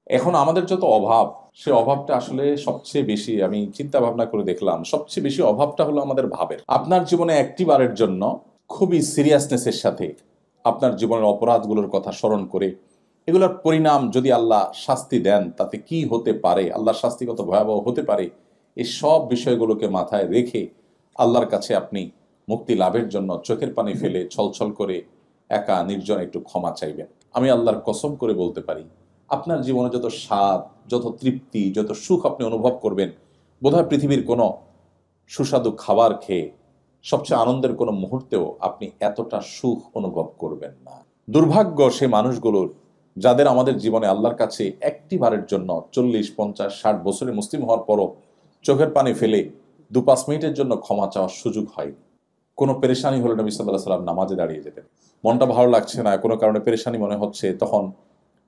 এখন আমাদের যত অভাব, সে অভাবটা আসলে সবচেয়ে বেশি, আমি চিন্তা ভাবনা করে দেখলাম, সবচেয়ে বেশি অভাবটা হলো আমাদের ভাবের। আপনার জীবনে একটি বারের জন্য খুবই সিরিয়াসনেসের সাথে আপনার জীবনের অপরাধগুলোর কথা স্মরণ করে এগুলোর পরিণাম যদি আল্লাহ শাস্তি দেন তাতে কি হতে পারে, আল্লাহর শাস্তি কত ভয়াবহ হতে পারে, এই সব বিষয়গুলোকে মাথায় রেখে আল্লাহর কাছে আপনি মুক্তি লাভের জন্য চোখের পানি ফেলে ছলছল করে একা নির্জন একটু ক্ষমা চাইবেন। আমি আল্লাহর কসম করে বলতে পারি, আপনার জীবনে যত স্বাদ, যত তৃপ্তি, যত সুখ আপনি অনুভব করবেন, বোধহয় পৃথিবীর কোনো সুস্বাদু খাবার খেয়ে সবচেয়ে আনন্দের কোনো মুহূর্তেও আপনি এতটা সুখ অনুভব করবেন না। দুর্ভাগ্য সে মানুষগুলোর যাদের আমাদের জীবনে আল্লাহর কাছে একটি বারের জন্য 40, 50, 60 বছরে মুসলিম হওয়ার পরও চোখের পানি ফেলে 2-5 মিনিটের জন্য ক্ষমা চাওয়ার সুযোগ হয়। কোনো পেরেশানি হলে নবী সাল্লাল্লাহু আলাইহি সাল্লাম নামাজে দাঁড়িয়ে যেতেন। মনটা ভালো লাগছে না, কোনো কারণে পেরেশানি মনে হচ্ছে, তখন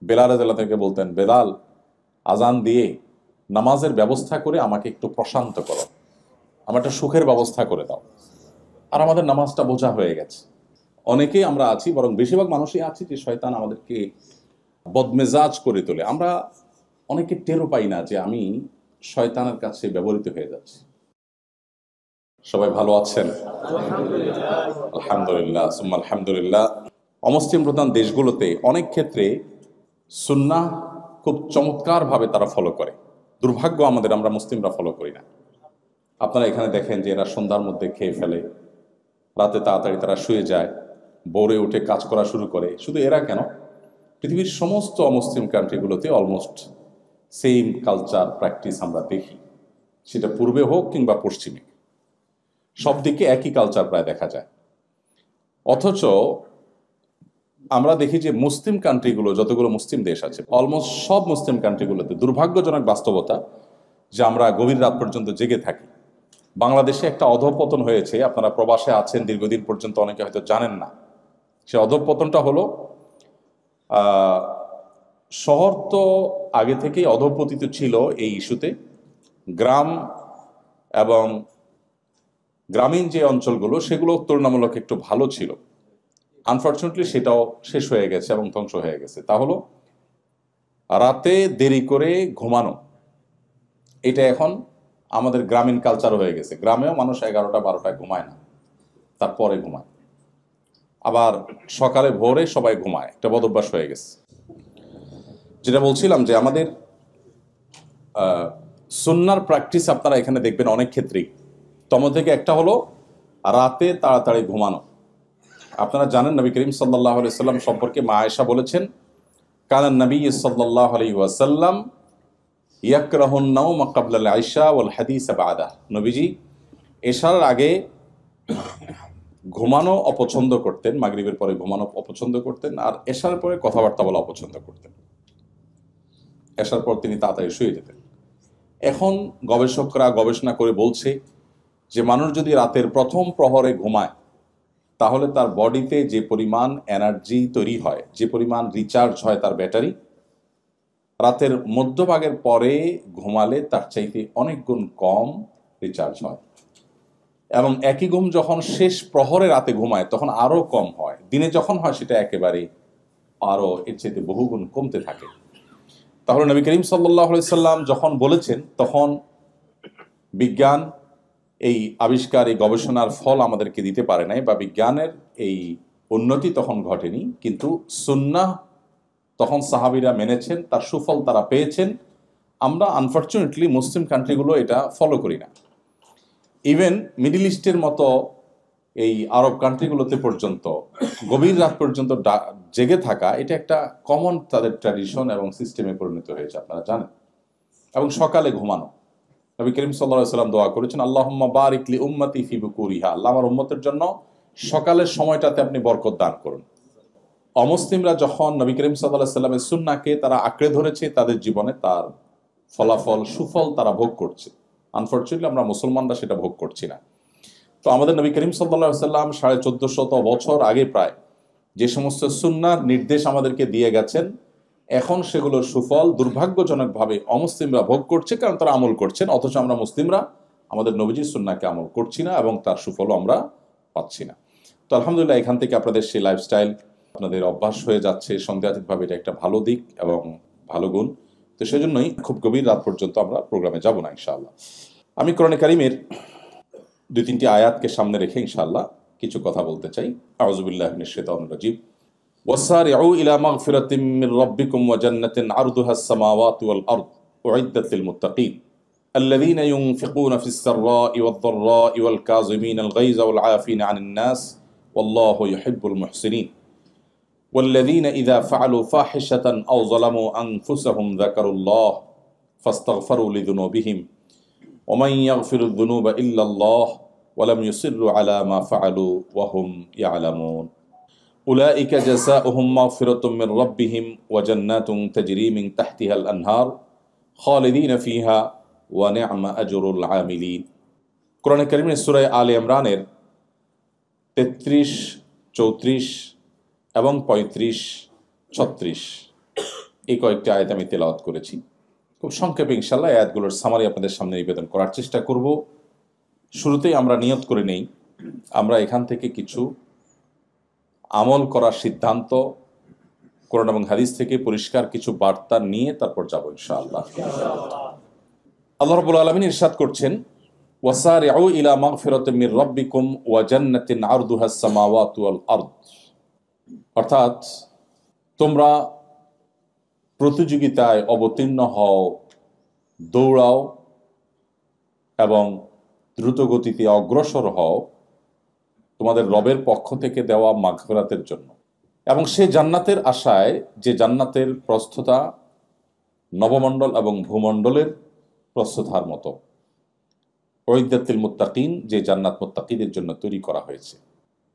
বেলাল রাদিয়াল্লাহু তাআলা থেকে বলতেন, বেলাল, আজান দিয়ে নামাজের ব্যবস্থা করে আমাকে একটু প্রশান্ত করো, আমার একটা সুখের ব্যবস্থা করে দাও। আর আমাদের নামাজটা বোঝা হয়ে গেছে। অনেকেই আমরা আছি, বরং বেশিরভাগ মানুষই আছি যে শয়তান আমাদেরকে বদমেজাজ করে তোলে। আমরা অনেকে টেরও পাই না যে আমি শয়তানের কাছে ব্যবহৃত হয়ে যাচ্ছি। সবাই ভালো আছেন? আলহামদুলিল্লাহ, সুম্মা আলহামদুলিল্লাহ। অমুসলিম প্রধান দেশগুলোতে অনেক ক্ষেত্রে সুন্নাহ খুব চমৎকারভাবে তারা ফলো করে। দুর্ভাগ্য আমাদের, আমরা মুসলিমরা ফলো করি না। আপনারা এখানে দেখেন যে এরা সন্ধ্যার মধ্যে খেয়ে ফেলে, রাতে তাড়াতাড়ি তারা শুয়ে যায়, ভোরে উঠে কাজ করা শুরু করে। শুধু এরা কেন, পৃথিবীর সমস্ত অমুসলিম কান্ট্রিগুলোতে অলমোস্ট সেম কালচার প্র্যাকটিস আমরা দেখি, সেটা পূর্বে হোক কিংবা পশ্চিমে, সব দিকে একই কালচার প্রায় দেখা যায়। অথচ আমরা দেখি যে মুসলিম কান্ট্রিগুলো, যতগুলো মুসলিম দেশ আছে, অলমোস্ট সব মুসলিম কান্ট্রিগুলোতে দুর্ভাগ্যজনক বাস্তবতা যে আমরা গভীর রাত পর্যন্ত জেগে থাকি। বাংলাদেশে একটা অধঃপতন হয়েছে, আপনারা প্রবাসে আছেন দীর্ঘদিন পর্যন্ত, অনেকে হয়তো জানেন না। সে অধঃপতনটা হলো, শহর তো আগে থেকেই অধঃপতিত ছিল এই ইস্যুতে। গ্রাম এবং গ্রামীণ যে অঞ্চলগুলো সেগুলো তুলনামূলক একটু ভালো ছিল। আনফর্চুনেটলি সেটাও শেষ হয়ে গেছে এবং ধ্বংস হয়ে গেছে। তা হলো রাতে দেরি করে ঘুমানো। এটা এখন আমাদের গ্রামীণ কালচার হয়ে গেছে। গ্রামেও মানুষ 11টা-12টায় ঘুমায় না, তারপরে ঘুমায়। আবার সকালে ভোরে সবাই ঘুমায়, একটা বদভ্যাস হয়ে গেছে। যেটা বলছিলাম যে আমাদের সুন্নার প্র্যাকটিস আপনারা এখানে দেখবেন অনেক ক্ষেত্রেই। তম থেকে একটা হলো রাতে তাড়াতাড়ি ঘুমানো। আপনারা জানেন নবী করিম সাল্লাল্লাহু আলাইহি ওয়াসাল্লাম সম্পর্কে মা আয়েশা বলেছেন, কানান নবী সাল্লাল্লাহু আলাইহি ওয়াসাল্লাম ইয়াকরাহুন নাওম ক্বাবলা আল ইশা ওয়াল হাদিস বা'দা। নবীজি এশার আগে ঘুমানো অপছন্দ করতেন, মাগরিবের পরে ঘুমানো অপছন্দ করতেন, আর এশার পরে কথাবার্তা বলা অপছন্দ করতেন। এশার পর তিনি তাড়াতাড়ি শুয়ে যেতেন। এখন গবেষকরা গবেষণা করে বলছে যে মানুষ যদি রাতের প্রথম প্রহরে ঘুমায় তাহলে তার বডিতে যে পরিমাণ এনার্জি তৈরি হয়, যে পরিমাণ রিচার্জ হয় তার ব্যাটারি, রাতের মধ্যভাগের পরে ঘুমালে তার চাইতে অনেক গুণ কম রিচার্জ হয়। এবং একই ঘুম যখন শেষ প্রহরে রাতে ঘুমায় তখন আরও কম হয়। দিনে যখন হয় সেটা একেবারে আরও এর চাইতে বহুগুণ কমতে থাকে। তাহলে নবী করিম সাল্লাল্লাহু আলাইহি সাল্লাম যখন বলেছেন, তখন বিজ্ঞান এই আবিষ্কার, এই গবেষণার ফল আমাদেরকে দিতে পারে নাই, বা বিজ্ঞানের এই উন্নতি তখন ঘটেনি, কিন্তু সুন্নাহ তখন সাহাবীরা মেনেছেন, তার সুফল তারা পেয়েছেন। আমরা আনফর্চুনেটলি মুসলিম কান্ট্রিগুলো এটা ফলো করি না। ইভেন মিডল ইস্টের মতো এই আরব কান্ট্রিগুলোতে পর্যন্ত গভীর রাত পর্যন্ত জেগে থাকা এটা একটা কমন তাদের ট্র্যাডিশন এবং সিস্টেমে পরিণত হয়েছে, আপনারা জানেন। এবং সকালে ঘুমানো, নবী করিম সাল্লাল্লাহু আলাইহি ওয়াসাল্লাম দোয়া করেছেন, আল্লাহুম্মা বারিক লি উম্মতি ফি বুকুরিহা, আল্লাহ আমার উম্মতের জন্য সকালের সময়টাতে আপনি বরকত দান করুন। অমুসলিমরা যখন নবী করিম সাল্লাল্লাহু আলাইহি ওয়াসাল্লামের সুন্নাহকে তারা আঁকড়ে ধরেছে, তাদের জীবনে তার ফলাফল, সুফল তারা ভোগ করছে। আনফর্চুনেটলি আমরা মুসলমানরা সেটা ভোগ করছি না। তো আমাদের নবী করিম সাল্লাল্লাহু আলাইহি ওয়াসাল্লাম 1450 বছর আগে প্রায় যে সমস্ত সুন্নাহর নির্দেশ আমাদেরকে দিয়ে গেছেন, এখন সেগুলোর সুফল দুর্ভাগ্যজনকভাবে অমুসলিমরা ভোগ করছে, কারণ তারা আমল করছেন। অথচ আমরা মুসলিমরা আমাদের নবীজির সুন্নাহকে আমল করছি না এবং তার সুফলও আমরা পাচ্ছি না। তো আলহামদুলিল্লাহ, এখান থেকে আপনাদের সেই লাইফস্টাইল আপনাদের অভ্যাস হয়ে যাচ্ছে সন্দেহাতীতভাবে, এটা একটা ভালো দিক এবং ভালো গুণ। তো তো সেজন্যই খুব গভীর রাত পর্যন্ত আমরা প্রোগ্রামে যাব না ইনশাআল্লাহ। আমি কোরআনে কারিমের 2-3টি আয়াতকে সামনে রেখে ইনশাআল্লাহ কিছু কথা বলতে চাই। আউযু বিল্লাহি মিনাশ শাইতানির রাজীম। ওয়াসারিউ ইলা মাগফিরাতিম মির রাব্বিকুম ওয়া জান্নাতিন আরদুহাস সামাওয়াতু ওয়াল আরদ উইদ্দাত লিল মুত্তাকিন আল্লাযীনা ইউনফিকুনা ফিস সাররাই ওয়াদ দাররাই ওয়াল কাযিমিনাল গায়যা ওয়াল আফিনা আনিন নাস ওয়াল্লাহু ইউহিব্বুল মুহসিনিন والذين إذا فعلوا فاحشة أو ظلموا أنفسهم ذكروا الله فاستغفروا لذنوبهم ومن يغفر الذنوب إلا الله ولم يصروا على ما فعلوا وهم يعلمون أولئك جزاؤهم مغفرة من ربهم وجنات تجري من تحتها الأنهار خالدين فيها ونعم أجر العاملين কোরআনে কারীমের সূরা আলে ইমরানের 33, 34 এবং 35, 36 এই কয়েকটি আয়াত আমি তেলাওয়াত করেছি। খুব সংক্ষেপে ইনশাআল্লাহ আয়াতগুলোর সামারি আপনাদের সামনে নিবেদন করার চেষ্টা করব। শুরুতেই আমরা নিয়ত করে নেই আমরা এখান থেকে কিছু আমল করার সিদ্ধান্ত কোরআন এবং হাদিস থেকে পরিষ্কার কিছু বার্তা নিয়ে তারপর যাব ইনশাআল্লাহ। আল্লাহ রাব্বুল আলামিন ইরশাদ করছেন, ওয়াসারিউ ইলা মাগফিরাতিম মির রাব্বিকুম ওয়া জান্নাতিন আরদুহাস সামাওয়াতু ওয়াল আরদ, অর্থাৎ তোমরা প্রতিযোগিতায় অবতীর্ণ হও, দৌড়াও এবং দ্রুতগতিতে অগ্রসর হও তোমাদের রবের পক্ষ থেকে দেওয়া মাগফিরাতের জন্য, এবং সে জান্নাতের আশায় যে জান্নাতের প্রস্থতা নবমণ্ডল এবং ভূমণ্ডলের প্রস্থতার মতো, উইদ্দাতিল মুত্তাকিন, যে জান্নাত মুত্তাকিদের জন্য তৈরি করা হয়েছে।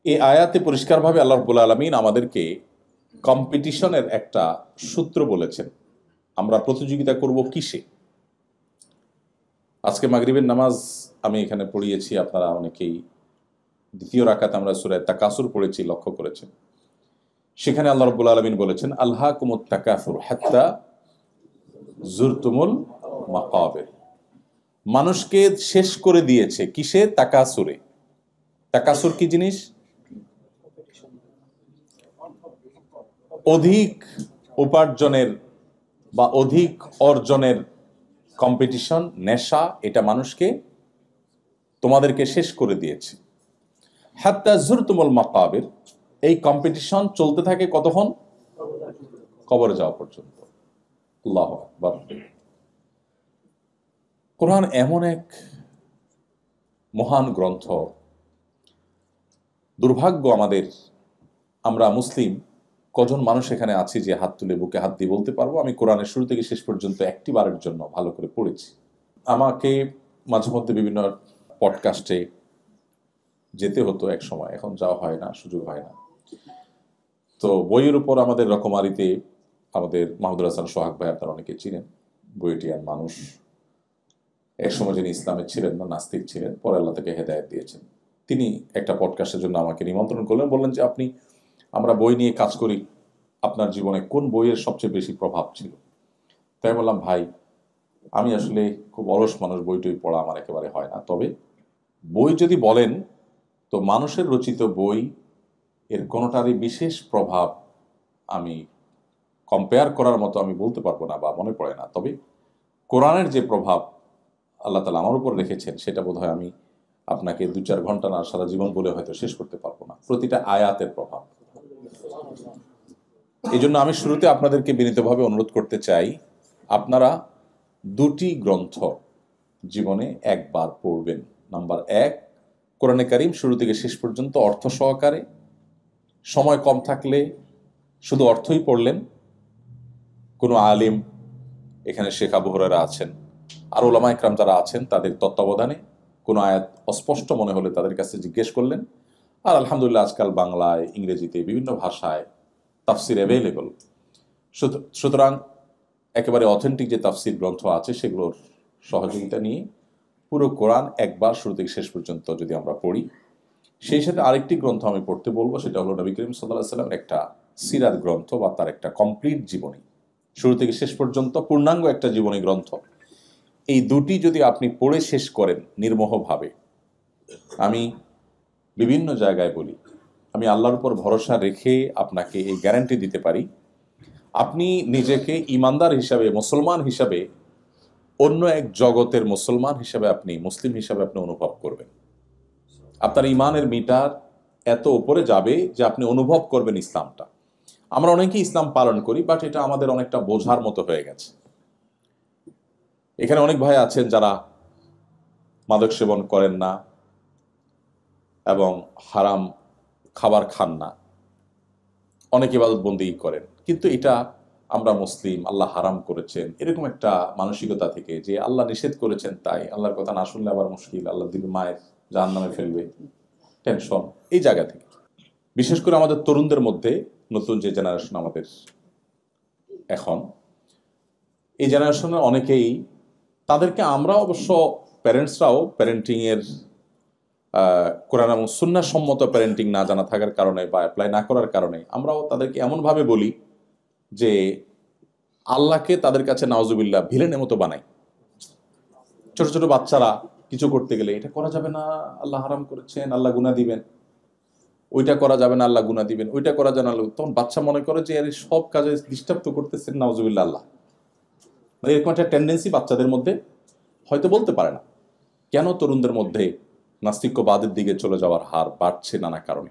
এই আয়াতে পরিষ্কারভাবে আল্লাহ রাব্বুল আলামিন আমাদেরকে কম্পিটিশনের একটা সূত্র বলেছেন। আমরা প্রতিযোগিতা করব কিসে? আজকে মাগরিবের নামাজ আমি এখানে পড়িয়েছি, আপনারা অনেকেই দ্বিতীয় রাকাত আমরা সূরা তাকাসুর পড়েছি, লক্ষ্য করেছেন। সেখানে আল্লাহ রাব্বুল আলামিন বলেছেন, আলহাকুমুত তাকাসুর হাত্তা যুরতুমুল মাকাবির। মানুষকে শেষ করে দিয়েছে কিসে? তাকাসুরে। তাকাসুর কি জিনিস? অধিক উপার্জনের বা অধিক অর্জনের কম্পিটিশন, নেশা, এটা মানুষকে তোমাদেরকে শেষ করে দিয়েছে। হাত্তা যুরতুমুল মাকাবির, এই কম্পিটিশন চলতে থাকে কতক্ষণ? কবরে যাওয়া পর্যন্ত। আল্লাহু আকবার। কোরআন এমন এক মহান গ্রন্থ, দুর্ভাগ্য আমাদের, আমরা মুসলিম কজন মানুষ এখানে আছি যে হাত তুলে বুকে হাত দিয়ে বলতে পারবো আমি কোরআনের শুরু থেকে শেষ পর্যন্ত একটি বারের জন্য ভালো করে পড়েছি। আমাকে মাঝে মধ্যে বিভিন্ন পডকাস্টে যেতে হতো এক সময়, এখন যাওয়া হয় না, সুযোগ হয় না। তো বইয়ের উপর আমাদের রকমারিতে আমাদের মাহমুদুল হাসান সোহাগ ভাই, আপনারা অনেকে চিনেন, বইটিয়ান মানুষ, একসময় যিনি ইসলামের ছিলেন না, নাস্তিক ছিলেন, পরে আল্লাহ তাকে হেদায়েত দিয়েছেন। তিনি একটা পডকাস্টের জন্য আমাকে নিমন্ত্রণ করলেন, বললেন যে আমরা বই নিয়ে কাজ করি, আপনার জীবনে কোন বইয়ের সবচেয়ে বেশি প্রভাব ছিল? তাই বললাম, ভাই আমি আসলে খুব অলস মানুষ, বইটই পড়া আমার একেবারে হয় না। তবে বই যদি বলেন তো মানুষের রচিত বই এর কোনোটারই বিশেষ প্রভাব আমি কম্পেয়ার করার মতো আমি বলতে পারবো না বা মনে পড়ে না। তবে কোরআনের যে প্রভাব আল্লাহ তাআলা আমার উপর রেখেছেন সেটা বোধহয় আমি আপনাকে 2-4 ঘন্টা না, সারা জীবন বলে হয়তো শেষ করতে পারবো না। প্রতিটা আয়াতের প্রভাব। এই জন্য আমি শুরুতে আপনাদেরকে বিনীতভাবে অনুরোধ করতে চাই, আপনারা 2টি গ্রন্থ জীবনে একবার পড়বেন। নাম্বার 1, কোরআনে কারীম শুরু থেকে শেষ পর্যন্ত অর্থ সহকারে, সময় কম থাকলে শুধু অর্থই পড়লেন। কোনো আলিম, এখানে শেখ আবু হুরায়রা আছেন, আর উলামা ইকরাম যারা আছেন তাদের তত্ত্বাবধানে কোনো আয়াত অস্পষ্ট মনে হলে তাদের কাছে জিজ্ঞেস করলেন। আর আলহামদুলিল্লাহ আজকাল বাংলায়, ইংরেজিতে, বিভিন্ন ভাষায় তাফসির অ্যাভেলেবল। সুতরাং একেবারে অথেন্টিক যে তাফসির গ্রন্থ আছে সেগুলোর সহযোগিতা নিয়ে পুরো কোরআন একবার শুরু থেকে শেষ পর্যন্ত যদি আমরা পড়ি। সেই সাথে আরেকটি গ্রন্থ আমি পড়তে বলবো, সেটা হলো নবী করিম সাল্লাল্লাহু আলাইহি ওয়াসাল্লামের একটা সিরাত গ্রন্থ বা তার একটা কমপ্লিট জীবনী, শুরু থেকে শেষ পর্যন্ত পূর্ণাঙ্গ একটা জীবনী গ্রন্থ। এই 2টি যদি আপনি পড়ে শেষ করেন নির্মোহভাবে, আমি বিভিন্ন জায়গায় বলি, আমি আল্লাহর উপর ভরসা রেখে আপনাকে এই গ্যারান্টি দিতে পারি, আপনি নিজেকে ইমানদার হিসাবে, মুসলমান হিসাবে, অন্য এক জগতের মুসলমান হিসাবে, আপনি মুসলিম হিসাবে আপনি অনুভব করবেন। আপনার ইমানের মিটার এত উপরে যাবে যে আপনি অনুভব করবেন ইসলামটা। আমরা অনেকেই ইসলাম পালন করি, বাট এটা আমাদের অনেকটা বোঝার মতো হয়ে গেছে। এখানে অনেক ভাই আছেন যারা মাদক সেবন করেন না এবং হারাম খাবার খান না, অনেক ইবাদতবন্দি করেন, কিন্তু এটা আমরা মুসলিম, আল্লাহ হারাম করেছেন, এরকম একটা মানসিকতা থেকে, যে আল্লাহ নিষেধ করেছেন তাই আল্লাহর কথা না শুনলে আবার মুশকিল, আল্লাহ দিবে মায়ের জাহান্নামে ফেলবে, টেনশন, এই জায়গা থেকে। বিশেষ করে আমাদের তরুণদের মধ্যে, নতুন যে জেনারেশন আমাদের এখন, এই জেনারেশনের অনেকেই, তাদেরকে আমরা অবশ্য প্যারেন্টসরাও প্যারেন্টিং এর কোরআন এবং সুন্নাহ সম্মত প্যারেন্টিং না জানা থাকার কারণে বা অ্যাপ্লাই না করার কারণে আমরাও তাদেরকে এমনভাবে বলি যে আল্লাহকে তাদের কাছে নাউজুবিল্লাহ ভিলেনের মতো বানাই। ছোট ছোট বাচ্চারা কিছু করতে গেলে এটা করা যাবে না, আল্লাহ হারাম করেছেন, আল্লাহ গুনাহ দিবেন, ওইটা করা যাবে না, আল্লাহ গুনাহ দিবেন, ওইটা করা যাবে না, তখন বাচ্চা মনে করে যে এর সব কাজে ডিস্টার্ব তো করতেছেন নাউজুবিল্লাহ আল্লাহ। এরকম একটা টেন্ডেন্সি বাচ্চাদের মধ্যে, হয়তো বলতে পারে না কেন তরুণদের মধ্যে নাস্তিক্যবাদের দিকে চলে যাওয়ার হার বাড়ছে নানা কারণে।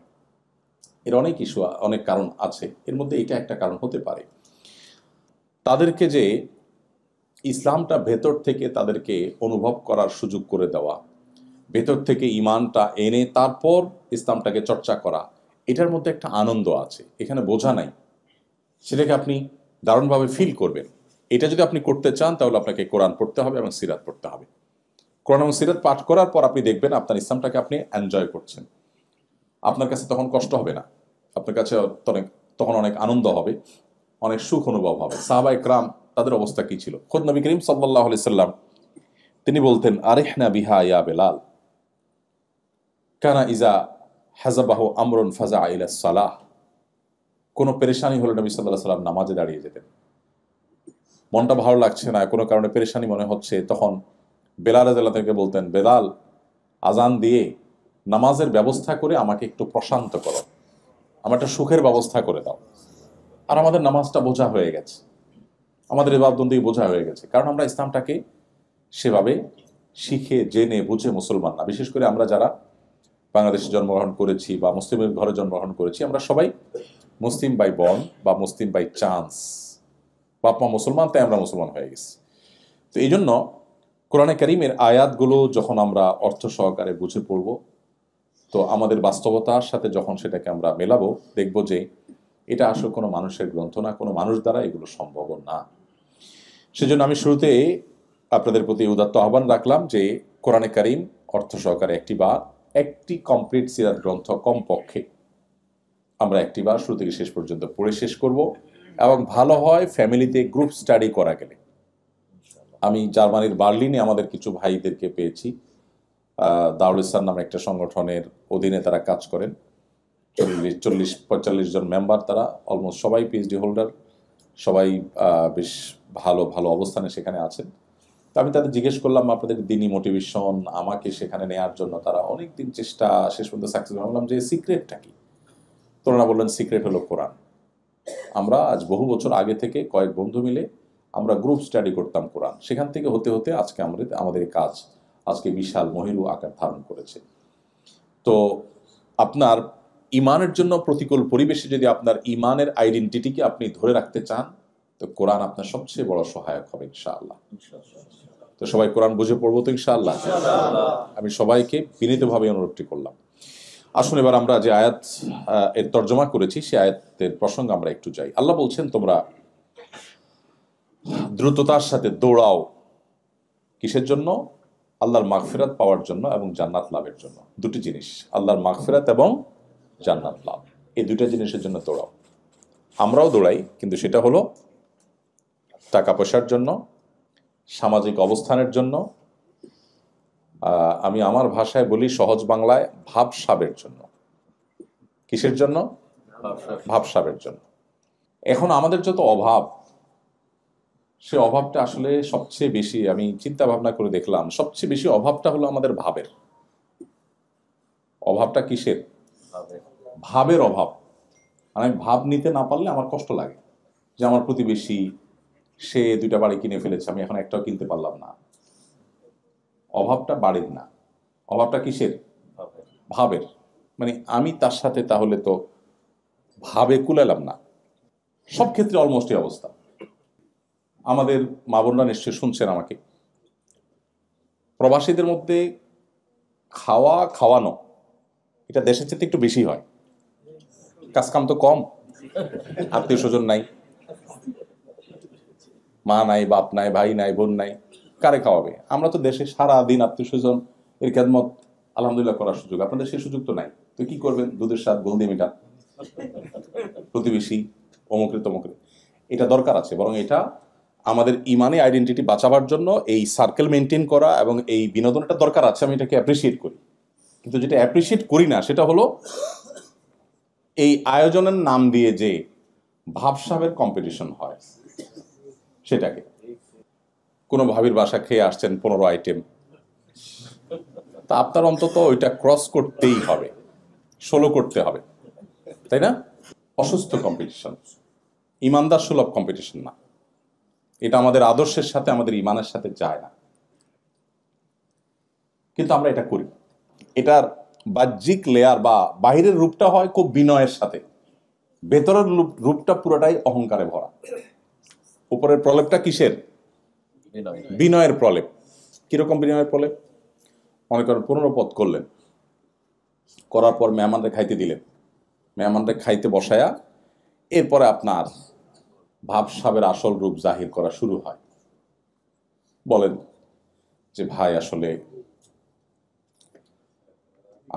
এর অনেক ইস্যু, অনেক কারণ আছে, এর মধ্যে এটা একটা কারণ হতে পারে। তাদেরকে যে ইসলামটা ভেতর থেকে তাদেরকে অনুভব করার সুযোগ করে দেওয়া, ভেতর থেকে ইমানটা এনে তারপর ইসলামটাকে চর্চা করা, এটার মধ্যে একটা আনন্দ আছে, এখানে বোঝা নাই, সেটাকে আপনি দারুণভাবে ফিল করবেন। এটা যদি আপনি করতে চান তাহলে আপনাকে কোরআন পড়তে হবে এবং সিরাত পড়তে হবে। কোরআন এবং সিরাত পাঠ করার পর আপনি দেখবেন আপনার ইসলামটাকে আপনি এনজয় করছেন। আপনার কাছে তখন কষ্ট হবে না, আপনার কাছে তখন অনেক আনন্দ হবে, অনেক সুখ অনুভব হবে। সাহাবা ইকরাম তাদের অবস্থা কি ছিল? খোদ নবী করিম সাল্লাল্লাহু আলাইহি সাল্লাম তিনি বলতেন, আরিহনা বিহা ইয়া বেলাল, কানা ইজা হাজাবাহু আমরুন ফাজা ইলা সালাহ। কোনো পেরেশানি হলে নবী সাল্লাল্লাহু আলাইহি সাল্লাম নামাজে দাঁড়িয়ে যেতেন। মনটা ভালো লাগছে না, কোনো কারণে পেরেশানি মনে হচ্ছে, তখন বেলাল রাদিয়াল্লাহু তাআলা বলতেন, বেলাল আজান দিয়ে নামাজের ব্যবস্থা করে আমাকে একটু প্রশান্ত করো, আমার একটা সুখের ব্যবস্থা করে দাও। আর আমাদের নামাজটা বোঝা হয়ে গেছে, আমাদের ইবাদতবন্দি বোঝা হয়ে গেছে, কারণ আমরা ইসলামটাকে সেভাবে শিখে জেনে বুঝে মুসলমান না। বিশেষ করে আমরা যারা বাংলাদেশে জন্মগ্রহণ করেছি বা মুসলিমের ঘরে জন্মগ্রহণ করেছি, আমরা সবাই মুসলিম বাই বর্ন বা মুসলিম বাই চান্স, বাপ মা মুসলমান তাই আমরা মুসলমান হয়ে গেছি। তো এই জন্য কোরআনে কারীমের আয়াতগুলো যখন আমরা অর্থ সহকারে বুঝে পড়ব, তো আমাদের বাস্তবতার সাথে যখন সেটাকে আমরা মেলাবো, দেখব যে এটা আসলে কোনো মানুষের গ্রন্থ না, কোনো মানুষ দ্বারা এগুলো সম্ভব না। সেজন্য আমি শুরুতে আপনাদের প্রতি উদাত্ত আহ্বান রাখলাম যে কোরআনে কারীম অর্থ সহকারে একটি কমপ্লিট সিরাত গ্রন্থ কমপক্ষে আমরা একটিবার শুরু থেকে শেষ পর্যন্ত পড়ে শেষ করব, এবং ভালো হয় ফ্যামিলিতে গ্রুপ স্টাডি করা গেলে। আমি জার্মানির বার্লিনে আমাদের কিছু ভাইদেরকে পেয়েছি, দারুল ইসলাম নামে একটা সংগঠনের অধীনে তারা কাজ করেন। 40-45 জন মেম্বার, তারা অলমোস্ট সবাই পিএইচডি হোল্ডার, সবাই বেশ ভালো ভালো অবস্থানে সেখানে আছেন। তো আমি তাদের জিজ্ঞেস করলাম আপনাদের দিনই মোটিভেশন, আমাকে সেখানে নেওয়ার জন্য তারা অনেক দিন চেষ্টা, শেষ পর্যন্ত সাকসেস। বললাম যে সিক্রেটটা কি? তোরা বললেন সিক্রেট হলো কোরআন। আমরা আজ বহু বছর আগে থেকে কয়েক বন্ধু মিলে আমরা গ্রুপ স্টাডি করতাম কোরআন, সেখান থেকে হতে হতে আজকে আমাদের কাজ আজকে বিশাল মহিরু আকার ধারণ করেছে। তো আপনার ইমানের জন্য প্রতিকূল পরিবেশে যদি আপনার ইমানের আইডেন্টিটিকে আপনি ধরে রাখতে চান, তো কোরআন আপনার সবচেয়ে বড় সহায়ক হবে ইনশাআল্লাহ। তো সবাই কোরআন বুঝে পড়বো তো ইনশাআল্লাহ। আমি সবাইকে বিনীতভাবে অনুরোধটি করলাম। আসুন এবার আমরা যে আয়াত এর তর্জমা করেছি সে আয়াতের প্রসঙ্গে আমরা একটু যাই। আল্লাহ বলছেন, তোমরা দ্রুততার সাথে দৌড়াও, কিসের জন্য? আল্লাহর মাগফিরাত পাওয়ার জন্য এবং জান্নাত লাভের জন্য। দুটি জিনিস, আল্লাহর মাগফিরাত এবং জান্নাত লাভ, এই দুইটা জিনিসের জন্য দৌড়াও। আমরাও দৌড়াই, কিন্তু সেটা হলো টাকা পয়সার জন্য, সামাজিক অবস্থানের জন্য, আমি আমার ভাষায় বলি সহজ বাংলায় ভাবসাবের জন্য। কিসের জন্য? ভাবসাবের জন্য। এখন আমাদের যত অভাব, সে অভাবটা আসলে সবচেয়ে বেশি, আমি চিন্তা ভাবনা করে দেখলাম, সবচেয়ে বেশি অভাবটা হলো আমাদের ভাবের। অভাবটা কিসের? ভাবের অভাব। মানে ভাব নিতে না পারলে আমার কষ্ট লাগে। যে আমার প্রতিবেশী সে 2টা বাড়ি কিনে ফেলেছে, আমি এখন একটাও কিনতে পারলাম না। অভাবটা বাড়ির না, অভাবটা কিসের? ভাবের। মানে আমি তার সাথে তাহলে তো ভাবে কুলালাম না। সব ক্ষেত্রে অলমোস্ট এই অবস্থা। আমাদের মা বোনরা নিশ্চয়ই শুনছেন আমাকে। প্রবাসীদের মধ্যে খাওয়া খাওয়ানো এটা দেশের চেয়ে একটু বেশি হয়। কাজকাম তো কম, আত্মীয় স্বজন নাই, মা নাই, বাপ নাই, ভাই নাই, বোন নাই, কারে খাওয়াবে? আমরা তো দেশে সারা দিন আত্মীয় স্বজন এর খেদমত আলহামদুলিল্লাহ করার সুযোগ, আপনাদের সেই সুযোগ তো নাই। তো কি করবেন? দুধের স্বাদ গোল দিয়ে মেটান, প্রতিবেশী অমুকরে তমুকরে। এটা দরকার আছে, বরং এটা আমাদের ইমানি আইডেন্টিটি বাঁচাবার জন্য এই সার্কেল মেনটেন করা এবং এই বিনোদনটা দরকার আছে। আমি এটাকে অ্যাপ্রিসিয়েট করি, কিন্তু যেটা অ্যাপ্রিসিয়েট করি না সেটা হলো এই আয়োজনের নাম দিয়ে যে ভাবসাবের কম্পিটিশন হয় সেটাকে। কোনো ভাবির বাসা খেয়ে আসছেন 15 আইটেম, তা আপনার অন্তত ওইটা ক্রস করতেই হবে, 16 করতে হবে, তাই না? অসুস্থ কম্পিটিশন, ইমানদার সুলভ কম্পিটিশন না। এটা আমাদের আদর্শের সাথে, আমাদের ইমানের সাথে যায় না, কিন্তু আমরা এটা করি। এটার বাহ্যিক লেয়ার বা বাহিরের রূপটা হয় খুব বিনয়ের সাথে, ভেতরের রূপটা পুরোটাই অহংকারে ভরা। উপরের প্রলেপটা কিসের? বিনয়ের প্রলেপ। কিরকম বিনয়ের প্রলেপ? মনে করেন 15 পদ করলেন, করার পর মেহমানরে খাইতে দিলেন, মেহমানরে খাইতে বসায়া এরপরে আপনার ভাবসাবের আসল রূপ জাহির করা শুরু হয়। বলেন যে ভাই আসলে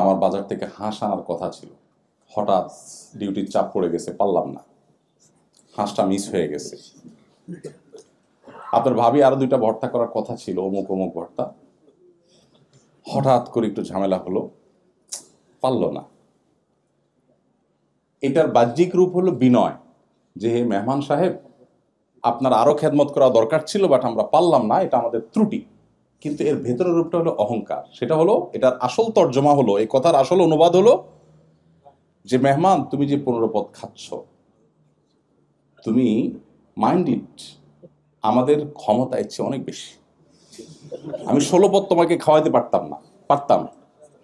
আমার বাজার থেকে হাঁস আনার কথা ছিল, হঠাৎ ডিউটির চাপ পড়ে গেছে, পারলাম না, হাঁসটা মিস হয়ে গেছে। আপনার ভাবি আরো 2টা ভর্তা করার কথা ছিল, অমুক অমুক ভর্তা, হঠাৎ করে একটু ঝামেলা হলো, পারলো না। এটার বাহ্যিক রূপ হলো বিনয়, যে হে মেহমান সাহেব, আপনার আরো খেদমত করা দরকার ছিল, বাট আমরা পারলাম না, এটা আমাদের ত্রুটি। কিন্তু এর ভেতরের রূপটা হলো অহংকার। সেটা হলো, এটার আসল তর্জমা হলো, এই কথার আসল অনুবাদ হলো যে মেহমান, তুমি যে 15 পদ খাচ্ছ, তুমি মাইন্ড ইট, আমাদের ক্ষমতা ইচ্ছে অনেক বেশি। আমি 16 পদ তোমাকে খাওয়াইতে পারতাম না, পারতাম,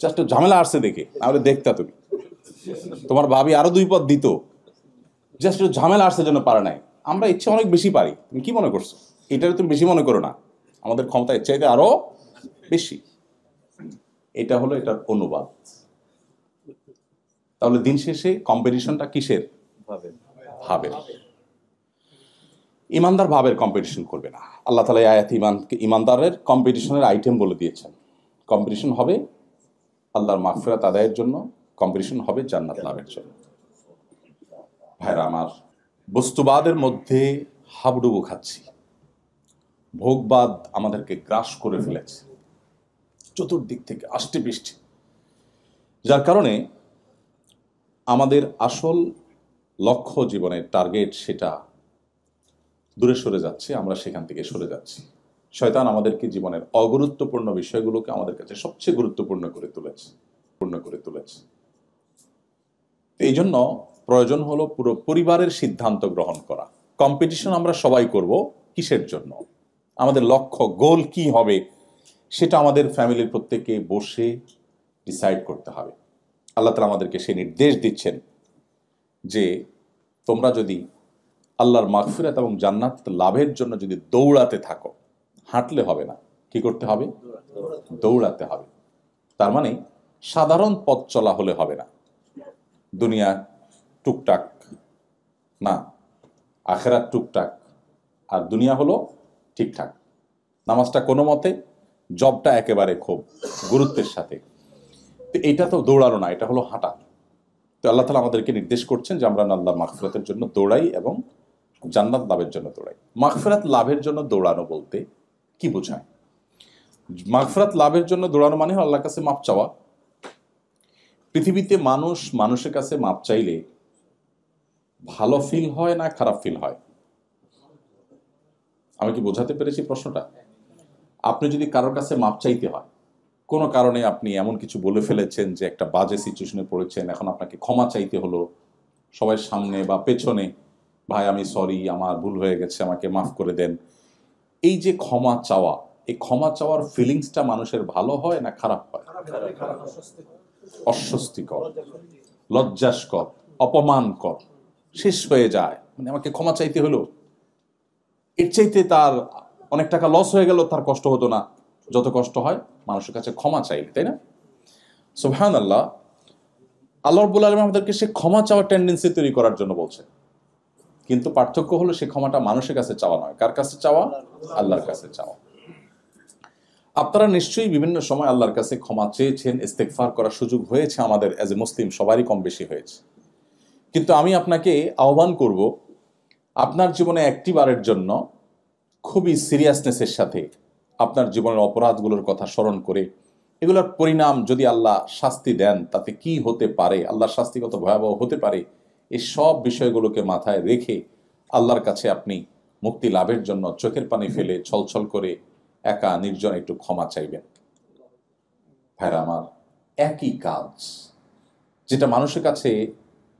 জাস্ট ঝামেলা আসছে দেখে, তাহলে দেখতা তুমি। তোমার ভাবি আরো 2 পদ দিত, জাস্ট ঝামেলা আসছে জন্য পারে নাই। আমরা ইচ্ছে অনেক বেশি পারি, তুমি কি মনে করছো? এটারে তুমি বেশি মনে করো না, আমাদের ক্ষমতা এর চাইতে আরো বেশি। এটা হলো এটার অনুবাদ। তাহলে দিন শেষে কম্পিটিশনটা কিসের? ভাবের। ইমানদার ভাবের কম্পিটিশন করবে না। আল্লাহ তাআলা এই আয়াতে ইমানদারের কম্পিটিশনের আইটেম বলে দিয়েছেন। কম্পিটিশন হবে আল্লাহর মাগফিরাত আদায়ের জন্য, কম্পিটিশন হবে জান্নাত লাভের জন্য। ভাইরা আমার, বস্তুবাদের মধ্যে হাবুডুবু খাচ্ছি, ভোগবাদ আমাদেরকে গ্রাস করে ফেলেছে চতুর্দিক থেকে আষ্টে পৃষ্ঠে, যার কারণে আমাদের আসল লক্ষ্য, জীবনের টার্গেট, সেটা দূরে সরে যাচ্ছে, আমরা সেখান থেকে সরে যাচ্ছি। শয়তান আমাদেরকে জীবনের অগুরুত্বপূর্ণ বিষয়গুলোকে আমাদের কাছে সবচেয়ে গুরুত্বপূর্ণ করে তুলেছে। এই জন্য প্রয়োজন হলো পুরো পরিবারের সিদ্ধান্ত গ্রহণ করা। কম্পিটিশন আমরা সবাই করব, কিসের জন্য? আমাদের লক্ষ্য, গোল কি হবে, সেটা আমাদের ফ্যামিলির প্রত্যেকে বসে ডিসাইড করতে হবে। আল্লাহ তাআলা আমাদেরকে সেই নির্দেশ দিচ্ছেন যে তোমরা যদি আল্লাহর মাগফিরাত এবং জান্নাত লাভের জন্য যদি দৌড়াতে থাকো, হাঁটলে হবে না, কি করতে হবে? দৌড়াতে হবে। তার মানে সাধারণ পথ চলা হলে হবে না, দুনিয়া টুকটাক না, আখেরাত টুকটাক, আর দুনিয়া হলো ঠিকঠাক। নামাজটা কোনো মতে, জবটা একেবারে খুব গুরুত্বের সাথে। তো এটা তো দৌড়ানো না, এটা হলো হাঁটা। তো আল্লাহ তাআলা আমাদেরকে নির্দেশ করছেন যে আমরা আল্লাহর মাগফিরাতের জন্য দৌড়াই এবং জান্নাত লাভের জন্য দৌড়াই। মাগফিরাত লাভের জন্য দৌড়ানো বলতে কি বোঝায়? মাগফিরাত লাভের জন্য দৌড়ানো মানে হলো আল্লাহর কাছে মাপ চাওয়া। পৃথিবীতে মানুষ মানুষের কাছে মাপ চাইলে ভালো ফিল হয় না খারাপ ফিল হয়? আমি কি বোঝাতে পেরেছি প্রশ্নটা? আপনি যদি কারোর কাছে মাপ চাইতে হয়, কোনো কারণে আপনি এমন কিছু বলে ফেলেছেন যে একটা বাজে সিচুয়েশনে পড়েছেন, এখন আপনাকে ক্ষমা চাইতে হলো সবার সামনে বা পেছনে, ভাই আমি সরি, আমার ভুল হয়ে গেছে, আমাকে মাফ করে দেন, এই যে ক্ষমা চাওয়া, এই ক্ষমা চাওয়ার ফিলিংসটা মানুষের ভালো হয় না খারাপ হয়? অস্বস্তিকর, লজ্জাস্কর, অপমানকর, শেষ হয়ে যায়। মানে আমাকে ক্ষমা চাইতে হলো, এর চাইতে তার অনেক টাকা লস হয়ে গেল, তার কষ্ট হতো না যত কষ্ট হয় মানুষের কাছে ক্ষমা চাইলে, তাই না? সুবহানাল্লাহ, আল্লাহ রাব্বুল আলামিন আমাদেরকে সে ক্ষমা চাওয়ার টেন্ডেন্সি তৈরি করার জন্য বলছে, কিন্তু পার্থক্য হলো সে ক্ষমাটা মানুষের কাছে চাওয়া নয়। কার কাছে চাওয়া? আল্লাহর কাছে চাওয়া। আপনারা নিশ্চয়ই বিভিন্ন সময় আল্লাহর কাছে ক্ষমা চেয়েছেন, ইস্তেগফার করার সুযোগ হয়েছে, আমাদের অ্যাজ এ মুসলিম সবারই কম বেশি হয়েছে। কিন্তু আমি আপনাকে আহ্বান করব, আপনার জীবনে একটি বারের জন্য খুবই সিরিয়াসনেসের সাথে আপনার জীবনের অপরাধগুলোর কথা স্মরণ করে এগুলোর পরিণাম যদি আল্লাহ শাস্তি দেন তাতে কি হতে পারে, আল্লাহর শাস্তি কত ভয়াবহ হতে পারে, এই সব বিষয়গুলোকে মাথায় রেখে আল্লাহর কাছে আপনি মুক্তি লাভের জন্য চোখের পানি ফেলে ছলছল করে একা নির্জন একটু ক্ষমা চাইবেন। ভাইরা আমার, একই কাজ যেটা মানুষের কাছে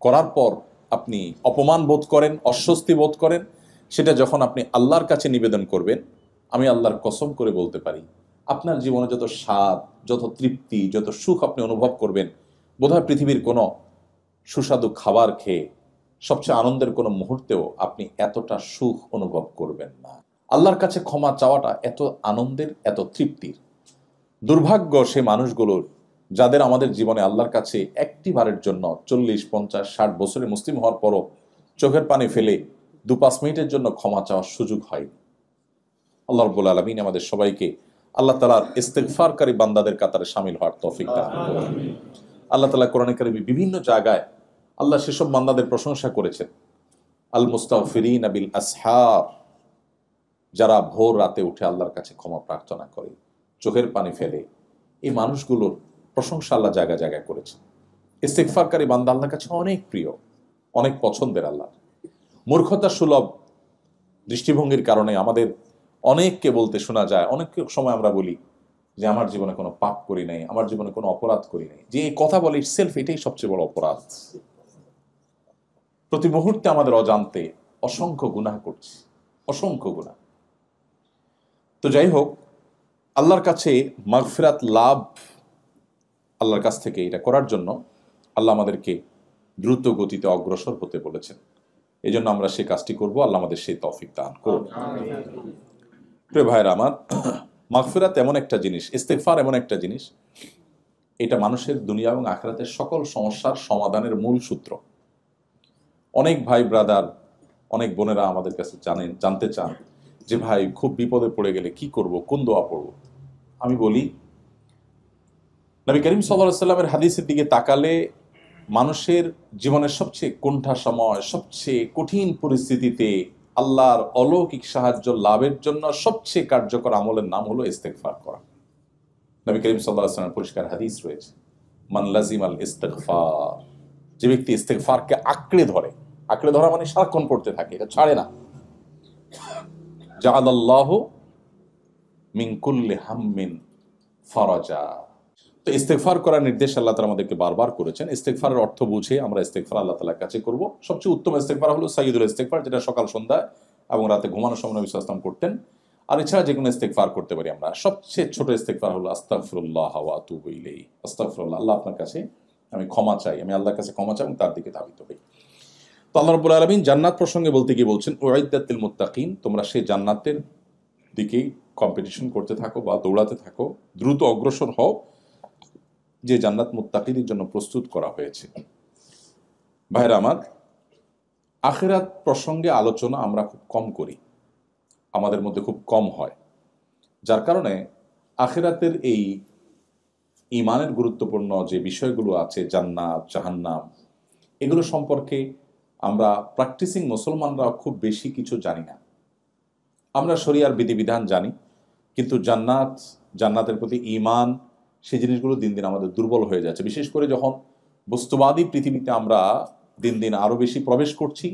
করার পর আপনি অপমান বোধ করেন, অস্বস্তি বোধ করেন, সেটা যখন আপনি আল্লাহর কাছে নিবেদন করবেন, আমি আল্লাহর কসম করে বলতে পারি আপনার জীবনে যত স্বাদ, যত তৃপ্তি, যত সুখ আপনি অনুভব করবেন, বোধহয় পৃথিবীর কোনো সুস্বাদু খাবার খেয়ে সবচেয়ে আনন্দের কোনো মুহূর্তেও আপনি এতটা সুখ অনুভব করবেন না। আল্লাহর কাছে ক্ষমা চাওয়াটা এত আনন্দের, এত তৃপ্তির। দুর্ভাগ্য সে মানুষগুলোর যাদের আমাদের জীবনে আল্লাহর কাছে একটি বারের জন্য 40, 50, 60 বছরে মুসলিম হওয়ার পরও চোখের পানি ফেলে 2-5 মিনিটের জন্য ক্ষমা চাওয়ার সুযোগ হয়। আল্লাহ রাব্বুল আলামিন আমাদের সবাইকে আল্লাহ তাআলার ইস্তেগফারকারী বান্দাদের কাতারে শামিল হওয়ার তৌফিক দান করুন। আল্লাহ তাআলা কোরআনে কারিমে বিভিন্ন জায়গায় আল্লাহ সেসব বান্দাদের প্রশংসা করেছেন, আল মুস্তাগফিরিনা বিল আসহার, যারা ভোর রাতে উঠে আল্লাহর কাছে ক্ষমা প্রার্থনা করে, চোখের পানি ফেলে, এই মানুষগুলোর প্রশংসা আল্লাহ জায়গায় জায়গায় করেছেন। ইস্তেগফারকারী বান্দা আল্লাহর কাছে অনেক প্রিয়, অনেক পছন্দের। আল্লাহ মূর্খতা সুলভ দৃষ্টিভঙ্গির কারণে আমাদের অনেককে বলতে শোনা যায়, অনেক সময় আমরা বলি যে আমার জীবনে কোনো পাপ করি নাই, আমার জীবনে কোনো অপরাধ করি নাই। যে এই কথা বলে ইটসেলফ এটাই সবচেয়ে বড় অপরাধ। প্রতি মুহূর্তে আমাদের অজান্তে অসংখ্য গুনাহ করছি, অসংখ্য গুনাহ। তো যাই হোক, আল্লাহর কাছে মাগফিরাত লাভ, আল্লাহর কাছ থেকে এটা করার জন্য আল্লাহ আমাদেরকে দ্রুত গতিতে অগ্রসর হতে বলেছেন। এই জন্য আমরা সেই কাজটি করব। আল্লাহ আমাদের সেই তৌফিক দান করুন। প্রিয় ভাইরা আমার, মাগফিরাত এমন একটা জিনিস, ইস্তেগফার এমন একটা জিনিস, এটা মানুষের দুনিয়া এবং আখিরাতের সকল সমস্যার সমাধানের মূল সূত্র। অনেক ভাই ব্রাদার, অনেক বোনেরা আমাদের কাছে জানতে চান যে ভাই খুব বিপদে পড়ে গেলে কি করব, কোন দোয়া পড়ব। আমি বলি, নবী করিম সাল্লাল্লাহু আলাইহি ওয়াসাল্লামের হাদিসের দিকে তাকালে মানুষের জীবনের সবচেয়ে কোণঠা সময়, সবচেয়ে কঠিন পরিস্থিতিতে আল্লাহর অলৌকিক সাহায্য লাভের জন্য সবচেয়ে কার্যকর আমলের নাম হলো ইস্তেগফার করা। নবী করিম সাল্লাল্লাহু আলাইহি ওয়াসাল্লামের পরিষ্কার হাদিস রয়েছে, মান লাজিমাল ইস্তেগফার, যে ব্যক্তি ইস্তেগফারকে আঁকড়ে ধরে, আঁকড়ে ধরা মানে সারাক্ষণ পড়তে থাকে, এটা ছাড়ে না, জাআলাল্লাহু মিন কুল্লি হাম্মিন ফারাজা। তো ইস্তেগফার করার নির্দেশ আল্লাহ তাআলা আমাদেরকে বারবার করেছেন। ইস্তেগফারের অর্থ বুঝে আমরা ইস্তেগফার আল্লাহ তাআলার কাছে করব। সবচেয়ে উত্তম ইস্তেগফার হলো সাইয়্যিদুল ইস্তেগফার, যেটা সকাল সন্ধ্যা এবং রাতে ঘুমানোর সময় নবী সাল্লাল্লাহু আলাইহি ওয়াসাল্লাম করতেন। আর এছাড়া যে কোনো ইস্তেগফার করতে পারি আমরা। সবচেয়ে ছোট ইস্তেগফার হলো আস্তাগফিরুল্লাহ ওয়া আতুবু ইলাইহি। আস্তাগফিরুল্লাহ, আল্লাহ আপনার কাছে আমি ক্ষমা চাই, আমি আল্লাহর কাছে ক্ষমা চাই এবং তার দিকে ধাবিত হই। তো আল্লাহ রাব্বুল আলামিন জান্নাত প্রসঙ্গে বলতে গিয়ে বলছেন, উইদ্দাত লিল মুত্তাকিন, তোমরা সেই জান্নাতের দিকে কম্পিটিশন করতে থাকো বা দৌড়াতে থাকো, দ্রুত অগ্রসর হও, যে জান্নাত মুত্তাকিদের জন্য প্রস্তুত করা হয়েছে। ভাইরা আমার, আখিরাত প্রসঙ্গে আলোচনা আমরা খুব কম করি, আমাদের মধ্যে খুব কম হয়, যার কারণে আখিরাতের এই ঈমানের গুরুত্বপূর্ণ যে বিষয়গুলো আছে, জান্নাত, জাহান্নাম, এগুলো সম্পর্কে আমরা প্র্যাকটিসিং মুসলমানরা খুব বেশি কিছু জানি না। আমরা শরিয়ার বিধিবিধান জানি, কিন্তু জান্নাতের প্রতি ঈমান, সেই জিনিসগুলো দিন দিন আমাদের দুর্বল হয়ে যাচ্ছে। বিশেষ করে যখন বস্তুবাদী পৃথিবীতে আমরা দিন দিন আরো বেশি প্রবেশ করছি,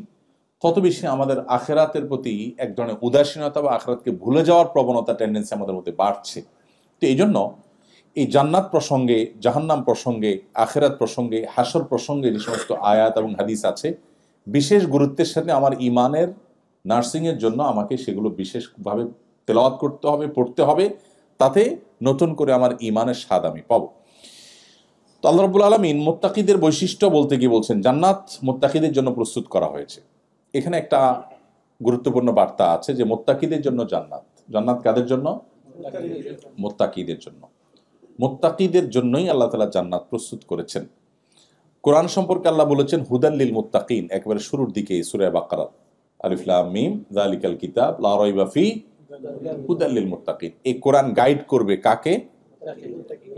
তত বেশি আমাদের আখিরাতের প্রতি এক ধরনের উদাসীনতা বা আখিরাতকে ভুলে যাওয়ার প্রবণতা, টেন্ডেন্সি আমাদের মধ্যে বাড়ছে। তো এই জন্য এই জান্নাত প্রসঙ্গে, জাহান্নাম প্রসঙ্গে, আখিরাত প্রসঙ্গে, হাসর প্রসঙ্গে যে সমস্ত আয়াত এবং হাদিস আছে, বিশেষ গুরুত্বের সাথে আমার ইমানের নার্সিংয়ের জন্য আমাকে সেগুলো বিশেষভাবে তেলাওয়াত করতে হবে, পড়তে হবে, তাতে নতুন করে আমার ইমানের স্বাদ আমি পাবো। তো আল্লাহ রাব্বুল আলামিন মুত্তাকিদের বৈশিষ্ট্য বলতে গিয়ে বলছেন জান্নাত মুত্তাকিদের জন্য প্রস্তুত করা হয়েছে। এখানে একটা গুরুত্বপূর্ণ বার্তা আছে যে মুত্তাকিদের জন্য জান্নাত। জান্নাত কাদের জন্য? মুত্তাকিদের জন্য। মুত্তাকিদের জন্যই আল্লাহ তাআলা জান্নাত প্রস্তুত করেছেন। কোরআন সম্পর্কে আল্লাহ বলেছেন হুদাল লিল মুত্তাকিন, একেবারে শুরুর দিকে সূরা বাকারা, আলিফ লাম মিম যালিকাল কিতাব লা রাইবা ফি হুদাল লিল মুত্তাকিন। এই কোরআন গাইড করবে কাকে?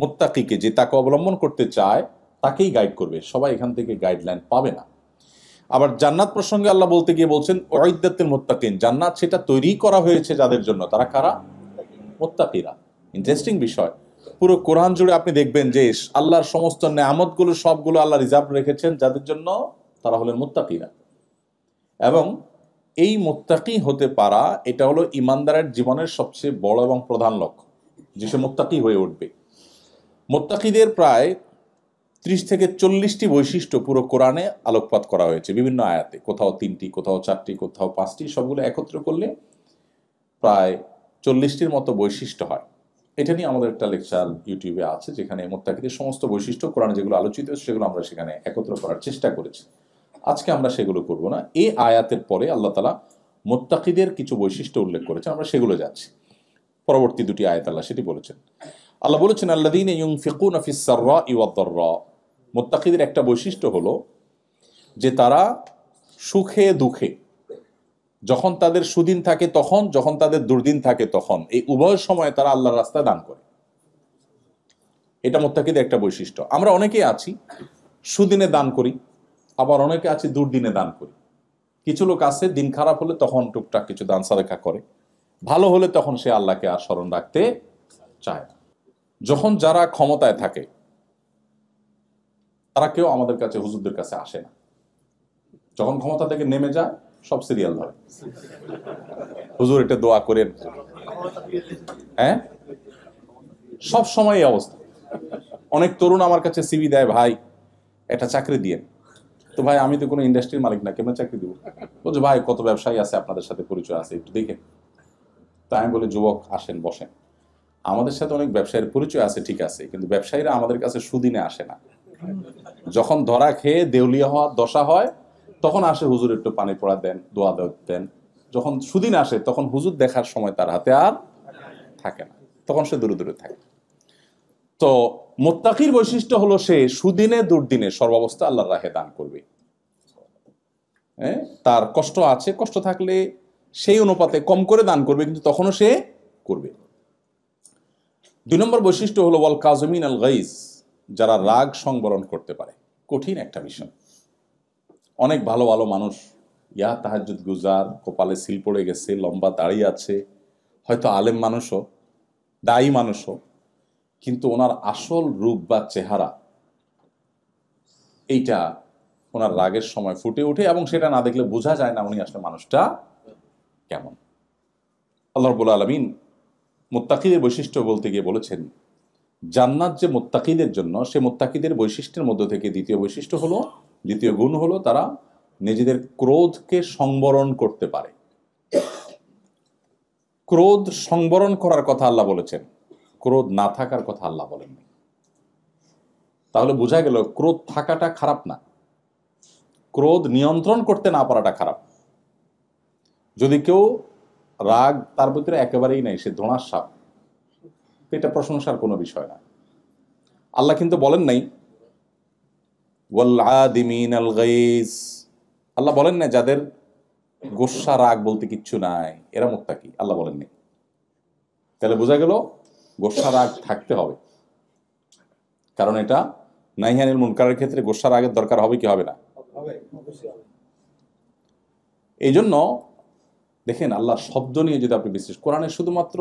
মুত্তাকিকে। যে তাকে অবলম্বন করতে চায় তাকেই গাইড করবে, সবাই এখান থেকে গাইডলাইন পাবে না। আবার জান্নাত প্রসঙ্গে আল্লাহ বলতে গিয়ে বলছেন উইদ্দাতুল মুত্তাকিন, জান্নাত সেটা তৈরি করা হয়েছে যাদের জন্য, তারা কারা? মুত্তাকিরা। ইন্টারেস্টিং বিষয়, পুরো কোরআন জুড়ে আপনি দেখবেন যে আল্লাহর সমস্ত নেয়ামতগুলো সবগুলো আল্লাহ রিজার্ভ রেখেছেন যাদের জন্য, তারা হলেন মুত্তাকিরা। এবং এই মুত্তাকি হতে পারা এটা হলো ইমানদারের জীবনের সবচেয়ে বড় এবং প্রধান লক্ষ্য, যে সে মুত্তাকি হয়ে উঠবে। মুত্তাকিদের প্রায় 30 থেকে 40টি বৈশিষ্ট্য পুরো কোরআনে আলোকপাত করা হয়েছে বিভিন্ন আয়াতে, কোথাও 3টি, কোথাও 4টি, কোথাও 5টি, সবগুলো একত্র করলে প্রায় 40টির মতো বৈশিষ্ট্য হয়। এটা নিয়ে আমাদের একটা লেকচার ইউটিউবে আছে, যেখানে মুত্তাকিদের সমস্ত বৈশিষ্ট্য কোরআনে যেগুলো আলোচিত সেগুলো আমরা সেখানে একত্র করার চেষ্টা করেছি। আজকে আমরা সেগুলো করব না। এই আয়াতের পরে আল্লাহ তাআলা মুত্তাকিদের কিছু বৈশিষ্ট্য উল্লেখ করেছেন, আমরা সেগুলো যাচ্ছি। পরবর্তী দুটি আয়াত আল্লাহ সেটি বলেছেন। আল্লাহ বলেছেন আল্লাযীনা ইউনফিকুনা ফিস সাররাই ওয়াদ দাররা, মুত্তাকিদের একটা বৈশিষ্ট্য হলো যে তারা সুখে দুঃখে, যখন তাদের সুদিন থাকে তখন, যখন তাদের দুর্দিন থাকে তখন, এই উভয় সময়ে তারা আল্লাহর রাস্তায় দান করে। এটা মুত্তাকিদের একটা বৈশিষ্ট্য। আমরা অনেকেই আছি সুদিনে দান করি, আবার অনেকে আছি দুর্দিনে দান করি। কিছু লোক আছে দিন খারাপ হলে তখন টুকটাক কিছু দান সাদাকা করে, ভালো হলে তখন সে আল্লাহকে আর স্মরণ রাখতে চায় না। যখন যারা ক্ষমতায় থাকে তারা কেউ আমাদের কাছে, হুজুরদের কাছে আসে না। যখন ক্ষমতা থেকে নেমে যায় সব সিরিয়াল ধরে, হুজুর এটা দোয়া করেন। হ্যাঁ, সব সময় এই অবস্থা। অনেক তরুণ আমার কাছে সিভি দেয়, ভাই একটা চাকরি দিয়ে। তো ভাই আমি তো কোনো ইন্ডাস্ট্রির মালিক না, কেমন চাকরি দিব? বলছে ভাই কত ব্যবসায়ী আছে আপনাদের সাথে পরিচয় আছে, একটু দেখেন। তাই আমি বলি যুবক আসেন বসেন, আমাদের সাথে অনেক ব্যবসায়ীর পরিচয় আছে ঠিক আছে, কিন্তু ব্যবসায়ীরা আমাদের কাছে সুদিনে আসে না। যখন ধরা খেয়ে দেউলিয়া হওয়ার দশা হয় তখন আসে, হুজুর একটু পানি পড়া দেন, দোয়া দেন। যখন সুদিন আসে তখন হুজুর দেখার সময় তার হাতে আর থাকে না, তখন সে দূরে দূরে থাকে। তো মুত্তাকির বৈশিষ্ট্য হলো সে সুদিনে দুর্দিনে সর্বাবস্থা আল্লাহর রাহে দান করবে। তার কষ্ট আছে, কষ্ট থাকলে সেই অনুপাতে কম করে দান করবে, কিন্তু তখনও সে করবে। 2 নম্বর বৈশিষ্ট্য হলো ওয়াল কাযিমিন আল গাইজ, যারা রাগ সংবরণ করতে পারে। কঠিন একটা বিষয়। অনেক ভালো ভালো মানুষ, তাহাজ্জুদ গুজার, কপালে সিল পড়ে গেছে, লম্বা দাড়ি আছে, হয়তো আলেম মানুষও, দায়ী মানুষও, কিন্তু ওনার আসল রূপ বা চেহারা এইটা ওনার রাগের সময় ফুটে ওঠে, এবং সেটা না দেখলে বোঝা যায় না উনি আসলে মানুষটা কেমন। আল্লাহ রাব্বুল আলামিন মুত্তাকিদের বৈশিষ্ট্য বলতে গিয়ে বলেছেন জান্নাত যে মুত্তাকিদের জন্য, সে মুত্তাকিদের বৈশিষ্ট্যের মধ্য থেকে দ্বিতীয় গুণ হলো তারা নিজেদের ক্রোধকে সংবরণ করতে পারে। ক্রোধ সংবরণ করার কথা আল্লাহ বলেছেন, ক্রোধ না থাকার কথা আল্লাহ বলেননি। তাহলে বোঝা গেল ক্রোধ থাকাটা খারাপ না, ক্রোধ নিয়ন্ত্রণ করতে না পারাটা খারাপ। যদি কেউ রাগ তার ভিতরে একেবারেই নাই, সে ধোঁড়ার সাপ, এটা প্রশংসার কোনো বিষয় না। আল্লাহ কিন্তু বলেন নাই ওয়াল আদিমিন আল গাইজ, আল্লাহ বলেন না যাদের গোসা রাগ বলতে কিচ্ছু নাই এরা মুত্তাকি, আল্লাহ বলেন নাই। তাহলে বোঝা গেল গোসা রাগ থাকতে হবে, কারণ এটা নাহি আনিল মুনকারের ক্ষেত্রে গোসা রাগের দরকার হবে কি হবে না? এই জন্য দেখেন আল্লাহর শব্দ নিয়ে যদি আপনি বিশেষ কোরআনে শুধুমাত্র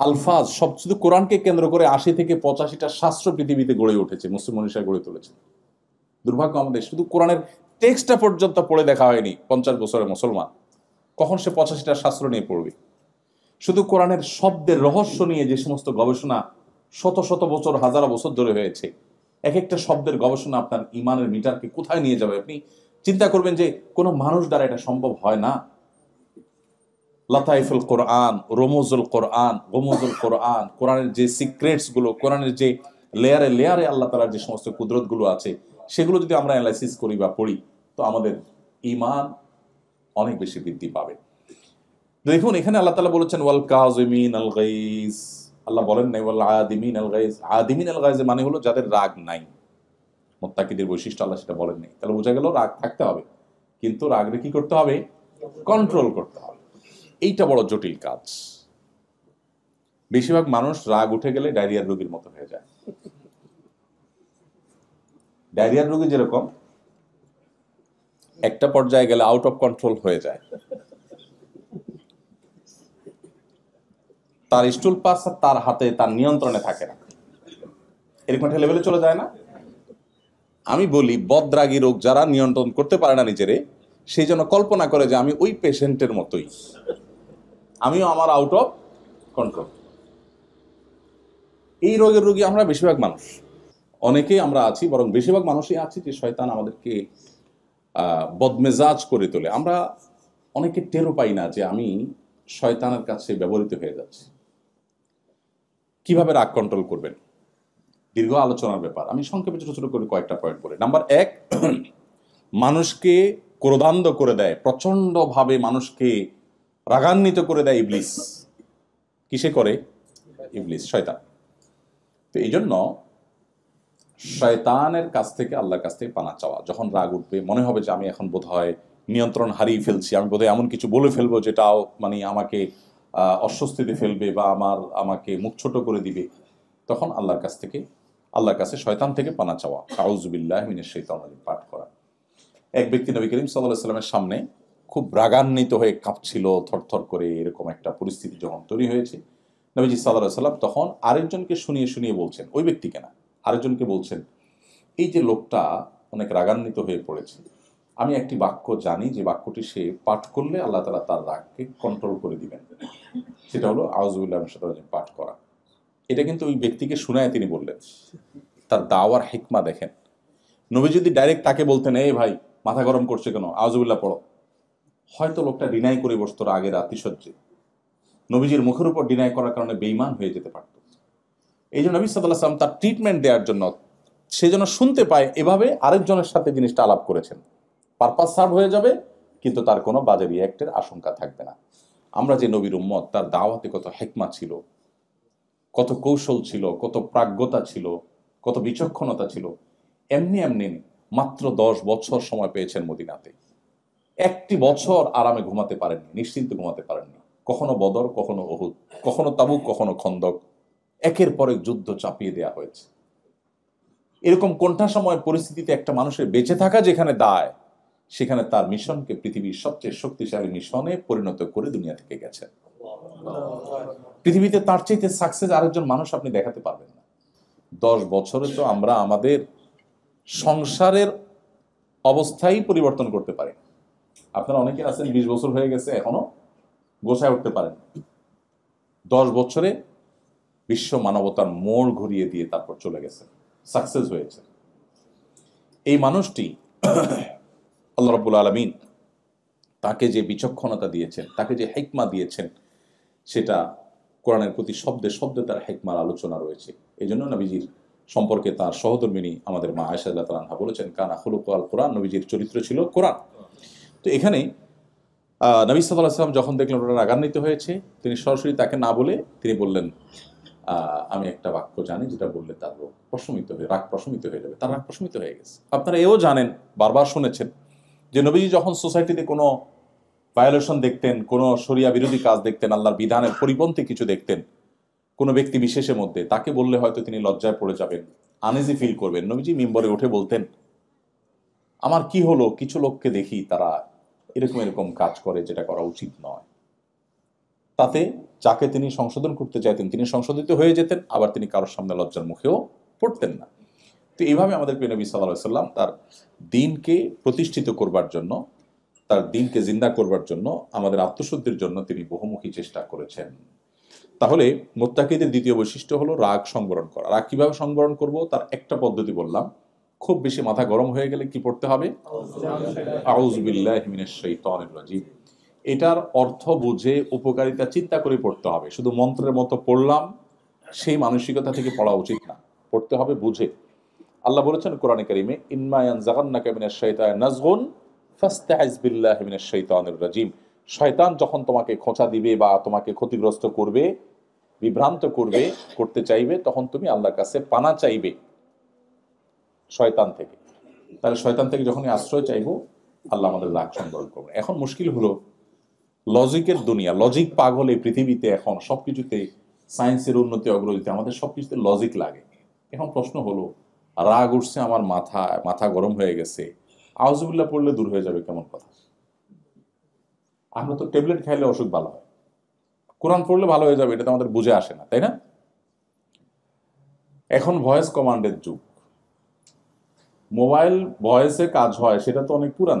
আলফাজ, সব শুধু কোরআনকে কেন্দ্র করে 80 থেকে 85টা শাস্ত্র পৃথিবীতে গড়ে উঠেছে, মুসলিম মনীষীরা গড়ে তুলেছে। দুর্ভাগ্য আমাদের, শুধু কোরআনের টেক্সটটা পর্যন্ত পড়ে দেখা হয়নি 50 বছরের মুসলমান, কখন সে 85টা শাস্ত্র নিয়ে পড়বে? শুধু কোরআনের শব্দের রহস্য নিয়ে যে সমস্ত গবেষণা শত শত বছর, হাজার বছর ধরে হয়েছে, এক একটা শব্দের গবেষণা আপনার ইমানের মিটারকে কোথায় নিয়ে যাবে। আপনি চিন্তা করবেন যে কোনো মানুষ দ্বারা এটা সম্ভব হয় না। লাতাইফুল কোরআন, রমুজুল কোরআন, গমুজুল কোরআন, কোরআনের যে সিক্রেটস গুলো, কোরআনের যে লেয়ারে লেয়ারে আল্লাহ তাআলার যে সমস্ত কুদরত গুলো আছে, সেগুলো যদি আমরা অ্যানালাইসিস করি বা পড়ি, তো আমাদের ঈমান অনেক বেশি বৃদ্ধি পাবে। দেখুন এখানে আল্লাহ তাআলা বলেছেন ওয়াল কাযিমিন আল গাইজ, আল্লাহ বলেন নাই ওয়াল আদিমিন আল গাইজ। আদিমিন আল গাইজ মানে হলো যাদের রাগ নাই। মুত্তাকিদের বৈশিষ্ট্য আল্লাহ সেটা বলেন নাই। তাহলে বোঝা গেল রাগ থাকতে হবে, কিন্তু রাগরে কি করতে হবে? কন্ট্রোল করতে হবে। এইটা বড় জটিল কাজ। বেশিরভাগ মানুষ রাগ উঠে গেলে ডায়রিয়ার রোগীর মতো হয়ে যায়। ডায়রিয়ার রোগী যেরকম একটা পর্যায়ে গেলে আউট অফ কন্ট্রোল হয়ে যায়, তার স্টুল পাস তার হাতে, তার নিয়ন্ত্রণে থাকে না, এরকম একটা লেভেলে চলে যায় না? আমি বলি বদরাগী রোগ যারা নিয়ন্ত্রণ করতে পারে না নিজেরে, সেই জন্য কল্পনা করে যে আমি ওই পেশেন্টের মতোই, আমিও আমার আউট অফ কন্ট্রোল। এই রোগের রোগী আমরা বেশিরভাগ মানুষ, অনেকেই আমরা আছি, বরং বেশিরভাগ মানুষই আছি যে শয়তান আমাদেরকে বদমেজাজ করে তোলে। আমরা অনেকে টেরও পাই না যে আমি শয়তানের কাছে ব্যবহৃত হয়ে যাচ্ছি। কিভাবে রাগ কন্ট্রোল করবেন, দীর্ঘ আলোচনার ব্যাপার, আমি সংক্ষেপে ছোট ছোট করে কয়েকটা পয়েন্ট বলি। নাম্বার 1, মানুষকে ক্রোধান্ধ করে দেয়, প্রচন্ড ভাবে মানুষকে রাগান্বিত করে দেয় ইবলিস। কিসে করে? ইবলিস, শয়তান। তো এই জন্য শয়তানের কাছ থেকে আল্লাহর কাছ থেকে পানা চাওয়া। যখন রাগ উঠবে, মনে হবে যে আমি এখন বোধহয় নিয়ন্ত্রণ হারিয়ে ফেলছি, আমি বোধহয় এমন কিছু বলে ফেলবো যেটাও মানে আমাকে অস্বস্তিতে ফেলবে বা আমাকে মুখ ছোট করে দিবে, তখন আল্লাহর কাছে শয়তান থেকে পানা চাওয়া, আউযু বিল্লাহি মিনাশ শাইতানির রাজিম পাঠ করা। এক ব্যক্তি নবী করিম সাল্লাল্লাহু আলাইহি ওয়াসাল্লামের সামনে খুব রাগান্বিত হয়ে কাঁপছিল, থরথর করে, এরকম একটা পরিস্থিতি যখন তৈরি হয়েছে, নবীজি সাল্লাল্লাহু আলাইহি ওয়াসাল্লাম তখন আরেকজনকে শুনিয়ে শুনিয়ে বলছেন, ওই ব্যক্তিকে না, আরেকজনকে বলছেন, এই যে লোকটা অনেক রাগান্বিত হয়ে পড়েছে, আমি একটি বাক্য জানি যে বাক্যটি সে পাঠ করলে আল্লাহ তাআলা তার রাগকে কন্ট্রোল করে দিবেন। সেটা হলো আউযু বিল্লাহি মিনাশ শাইতানির রাজিম পাঠ করা। এটা কিন্তু ওই ব্যক্তিকে শোনায় তিনি বললেন। তার দাওয়ার হিকমা দেখেন। নবী যদি ডাইরেক্ট তাকে বলতেন, এই ভাই মাথা গরম করছে কেন, আউযু বিল্লাহ পড়ো, হয়তো লোকটা ডিনাই করে বসতো রাগের আতিশয্যে, নবীজির মুখের উপর ডিনাই করার কারণে বেঈমান হয়ে যেতে পারত। এই জন্য নবী সাল্লাল্লাহু আলাইহি ওয়াসাল্লাম তার ট্রিটমেন্ট দেওয়ার জন্য, সে যেন শুনতে পায়, এভাবে আরেকজনের সাথে জিনিসটা আলাপ করেছেন। পারপাস সার্ভ হয়ে যাবে, কিন্তু তার কোনো বাজে রিঅ্যাক্টের আশঙ্কা থাকবে না। আমরা যে নবীর উম্মত, তার দাওয়াতে কত হিকমা ছিল, কত কৌশল ছিল, কত প্রাজ্ঞতা ছিল, কত বিচক্ষণতা ছিল। এমনি এমনি মাত্র 10 বছর সময় পেয়েছেন মদিনাতে, একটি বছর আরামে ঘুমাতে পারেননি, নিশ্চিন্তে ঘুমাতে পারেননি। কখনো বদর, কখনো উহুদ, কখনো তাবুক, কখনো খন্দক, একের পর এক যুদ্ধ চাপিয়ে দেওয়া হয়েছে। এরকম কোনটা সময় পরিস্থিতিতে একটা মানুষের বেঁচে থাকা যেখানে দায়, সেখানে তার মিশনকে পৃথিবীর সবচেয়ে শক্তিশালী মিশনে পরিণত করে দুনিয়া থেকে গেছেন। পৃথিবীতে তার চাইতে সাকসেস আরেকজন মানুষ আপনি দেখাতে পারবেন না। 10 বছরে তো আমরা আমাদের সংসারের অবস্থাই পরিবর্তন করতে পারি। আপনারা অনেকে আছেন 20 বছর হয়ে গেছে, এখনো গোছায় উঠতে পারেন। 10 বছরে বিশ্ব মানবতার মোড় ঘুরিয়ে দিয়ে তারপর চলে গেছে, সাকসেস হয়েছে। এই মানুষটি আল্লাহ রাব্বুল আলামিন তাকে যে বিচক্ষণতা দিয়েছেন, তাকে যে হিকমা দিয়েছেন, সেটা কোরআনের প্রতি শব্দে শব্দে তার হিকমার আলোচনা রয়েছে। এই জন্য নবীজির সম্পর্কে তার সহধর্মিনী আমাদের মা আয়েশা রাদিয়াল্লাহু তাআলা আনহা বলেছেন, কানা খুলুকুল কোরআন, নবীজির চরিত্র ছিল কোরআন। তো এখানে নবী সাল্লাল্লাহু আলাইহি ওয়াসাল্লাম যখন দেখলেন ওরা রাগান্বিত হয়েছে, তিনি সরাসরি তাকে না বলে তিনি বললেন, আমি একটা বাক্য জানি যেটা বললে তার রাগ প্রশমিত হয়ে যাবে। তার রাগ প্রশমিত হয়ে গেছে। আপনারা এও জানেন, বারবার শুনেছেন যে নবীজি যখন সোসাইটিতে কোনো ভায়োলেশন দেখতেন, কোনো শরিয়া বিরোধী কাজ দেখতেন, আল্লাহর বিধানের পরিপন্থী কিছু দেখতেন কোনো ব্যক্তি বিশেষের মধ্যে, তাকে বললে হয়তো তিনি লজ্জায় পড়ে যাবেন, আনইজি ফিল করবেন, নবীজি মিম্বরে উঠে বলতেন, আমার কি হলো, কিছু লোককে দেখি তারা এরকম এরকম কাজ করে যেটা করা উচিত নয়। তাতে যাকে তিনি সংশোধন করতে চাইতেন তিনি সংশোধিত হয়ে যেতেন, আবার তিনি কারোর সামনে লজ্জার মুখেও পড়তেন না। তো এইভাবে আমাদের প্রিয় নবী সাল্লাল্লাহু আলাইহি ওয়াসাল্লাম তার দ্বীনকে প্রতিষ্ঠিত করবার জন্য, তার দ্বীনকে জিন্দা করবার জন্য, আমাদের আত্মশুদ্ধির জন্য তিনি বহুমুখী চেষ্টা করেছেন। তাহলে মুত্তাকিদের দ্বিতীয় বৈশিষ্ট্য হলো রাগ সংবরণ করা। রাগ কিভাবে সংবরণ করব, তার একটা পদ্ধতি বললাম, খুব বেশি মাথা গরম হয়ে গেলে কি পড়তে হবে? আউযু বিল্লাহি মিনাশ শাইতানির রাজিম। এটার অর্থ বুঝে উপকারিতা চিন্তা করে পড়তে হবে। শুধু মন্ত্রের মতো পড়লাম সেই মানসিকতা থেকে পড়া উচিত না, পড়তে হবে বুঝে। আল্লাহ বলেছেন কোরআনে কারিমে, ইম্মা ইয়ানজাগান্নাকা মিনাশ শাইতানি নাজগুন ফাস্তাইজ বিল্লাহি মিনাশ শাইতানির রাজিম। শয়তান যখন তোমাকে খোঁচা দিবে বা তোমাকে ক্ষতিগ্রস্ত করবে, বিভ্রান্ত করতে চাইবে, তখন তুমি আল্লাহর কাছে পানা চাইবে শয়তান থেকে। তাহলে শয়তান থেকে যখনই আশ্রয় চাইবো, আল্লাহ আমাদের রাগ সংবরণ করবে। এখন মুশকিল হলো লজিকের দুনিয়া, লজিক পাগল এই পৃথিবীতে। এখন সবকিছুতে সায়েন্সের উন্নতি অগ্রগতি, আমাদের সবকিছুতে লজিক লাগে। এখন প্রশ্ন হলো, রাগ উঠছে আমার, মাথা গরম হয়ে গেছে, আউযুবিল্লাহ পড়লে দূর হয়ে যাবে, কেমন কথা? আমরা তো ট্যাবলেট খাইলে অসুখ ভালো হয়, কোরআন পড়লে ভালো হয়ে যাবে, এটা তো আমাদের বুঝে আসে না, তাই না? এখন ভয়েস কমান্ডের যুগ, মোবাইল ভয়েসে কাজ হয়, সেটা তো অনেক পুরান।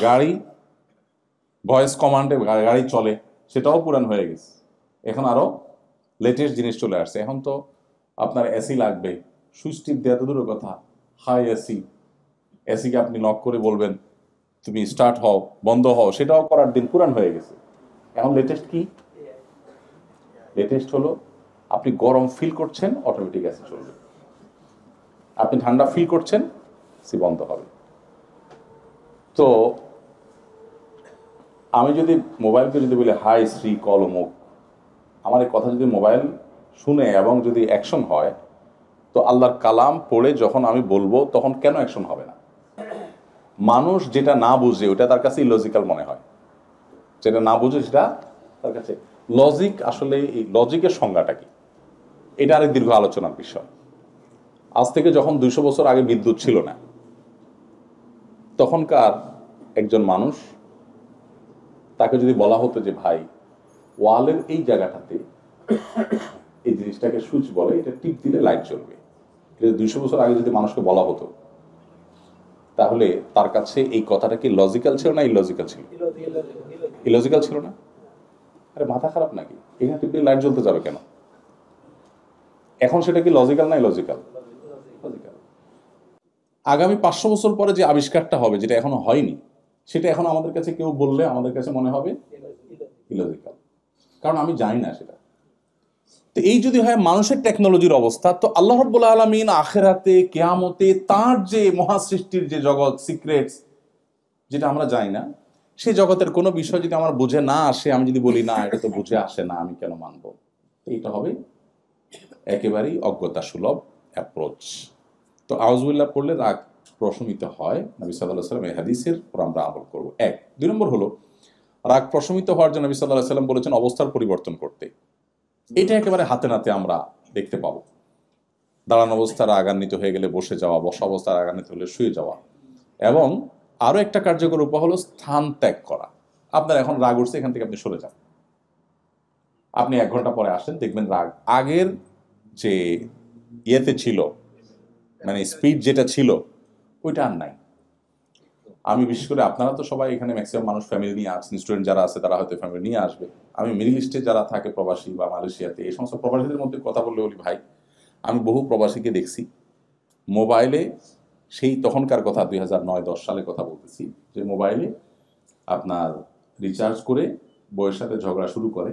গাড়ি ভয়েস কমান্ডে গাড়ি চলে, সেটাও পুরান হয়ে গেছে। এখন আরো লেটেস্ট জিনিস চলে আসছে। এখন তো আপনার এসি লাগবে, সুইচ টিপ দেওয়া তো দূরের কথা, হাই এসি, এসিকে আপনি লক করে বলবেন তুমি স্টার্ট হও, বন্ধ হও, সেটাও করার দিন পুরান হয়ে গেছে। এখন লেটেস্ট কি? লেটেস্ট হলো আপনি গরম ফিল করছেন, অটোমেটিক এসি চলবে। আপনি ঠান্ডা ফিল করছেন, এসি বন্ধ হবে। তো আমি যদি মোবাইলকে যদি বলি হাই শ্রী কল অমুক, আমার এই কথা যদি মোবাইল শুনে এবং যদি অ্যাকশন হয়, তো আল্লাহর কালাম পড়ে যখন আমি বলবো তখন কেন অ্যাকশন হবে না? মানুষ যেটা না বুঝে ওটা তার কাছে ইলজিক্যাল মনে হয়, যেটা না বুঝে সেটা তার কাছে লজিক। আসলে এই লজিকের সংজ্ঞাটা কি, এটা আরেক দীর্ঘ আলোচনার বিষয়। আজ থেকে যখন 200 বছর আগে বিদ্যুৎ ছিল না, তখনকার একজন মানুষ, তাকে যদি বলা হতো যে ভাই ওয়ালের এই জায়গাটাতে এই জিনিসটাকে সুইচ বলে, এটা টিপ দিলে লাইট জ্বলবে, এটা 200 বছর আগে যদি মানুষকে বলা হতো, তাহলে তার কাছে এই কথাটা কি লজিক্যাল ছিল না ইলজিক্যাল ছিল? ইলজিক্যাল ছিল না। আরে মাথা খারাপ নাকি, এখানে টিপ দিলে লাইট জ্বলতে যাবে কেন? এখন সেটা কি লজিক্যাল না ইলজিক্যাল? লজিক্যাল। আগামী 500 বছর পরে যে আবিষ্কারটা হবে, যেটা এখনো হয়নি, সেটা এখন আমাদের কাছে কেউ বললে আমাদের কাছে মনে হবে ইলজিক্যাল, কারণ আমি জানি না সেটা। তো এই যদি হয় মানুষের টেকনোলজির অবস্থা, তো আল্লাহ রাব্বুল আলামিন আখিরাতে, কিয়ামতে তার যে মহাসৃষ্টির যে জগৎ, সিক্রেটস, যেটা আমরা জানি না, সেই জগতের কোনো বিষয় যদি আমার বুঝে না আসে, আমি যদি বলি না এটা তো বুঝে আসে না, আমি কেন মানবো? এইটা হবে একেবারেই অজ্ঞতা সুলভ অ্যাপ্রোচ। তো আউযুবিল্লাহ পড়লে রাগ প্রশমিত হয়, নবী সাল্লাল্লাহু আলাইহি ওয়াসাল্লাম এই হাদিসের উপর আমরা আমল করব। 1 2 নম্বর হলো, রাগ প্রশমিত হওয়ার জন্য নবী সাল্লাল্লাহু আলাইহি ওয়াসাল্লাম বলেছেন অবস্থার পরিবর্তন করতে। এটা একেবারে হাতে নাতে আমরা দেখতে পাবো। দাঁড়ানো অবস্থায় রাগান্বিত হয়ে গেলে বসে যাওয়া, বসা অবস্থায় রাগান্বিত হলে শুয়ে যাওয়া, এবং আরো একটা কার্যকর উপায় হলো স্থান ত্যাগ করা। আপনার এখন রাগ উঠছে, এখান থেকে আপনি সরে যান, আপনি 1 ঘন্টা পরে আসেন, দেখবেন রাগ আগের যে ইয়েতে ছিল, মানে স্পিড যেটা ছিল ওইটা আর নাই। আমি বিশেষ করে, আপনারা তো সবাই এখানে ম্যাক্সিমাম মানুষ ফ্যামিলি নিয়ে আসছেন, স্টুডেন্ট যারা আছে তারা হয়তো ফ্যামিলি নিয়ে আসবে। আমি মিডল ইস্টে যারা থাকে প্রবাসী বা মালয়েশিয়াতে, এই সমস্ত প্রবাসীদের মধ্যে কথা বললে বলি ভাই, আমি বহু প্রবাসীকে দেখছি মোবাইলে, সেই তখনকার কথা 2009-10 সালে কথা বলতেছি, যে মোবাইলে আপনার রিচার্জ করে বউয়ের সাথে ঝগড়া শুরু করে।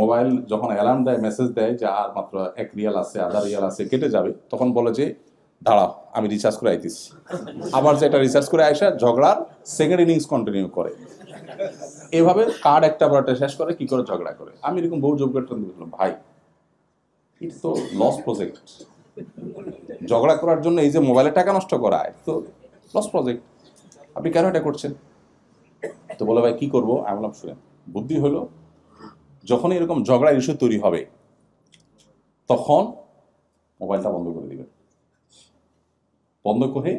মোবাইল যখন অ্যালার্ম দেয়, মেসেজ দেয় যে আর মাত্র 1 রিয়াল আছে, আধা রিয়াল আছে, কেটে যাবে, তখন বলে যে দাঁড়াও আমি রিচার্জ করে আইতেছি। আবার যে এটা রিচার্জ করে আইসা ঝগড়ার সেকেন্ড ইনিংস কন্টিনিউ করে। এভাবে কার্ড একটা বারটা শেষ করে কি করে ঝগড়া করে। আমি এরকম বহু যোগ্যতা দেখলাম, ভাই ইটস তো লস প্রজেক্ট। ঝগড়া করার জন্য এই যে মোবাইলে টাকা নষ্ট করা, তো লস প্রজেক্ট, আপনি কেন এটা করছেন? তো বলে ভাই কি করবো? আমি বললাম শুনেন, বুদ্ধি হলো যখন এরকম ঝগড়া ইস্যু তৈরি হবে, তখন মোবাইলটা বন্ধ করে দিবেন। বন্ধ করে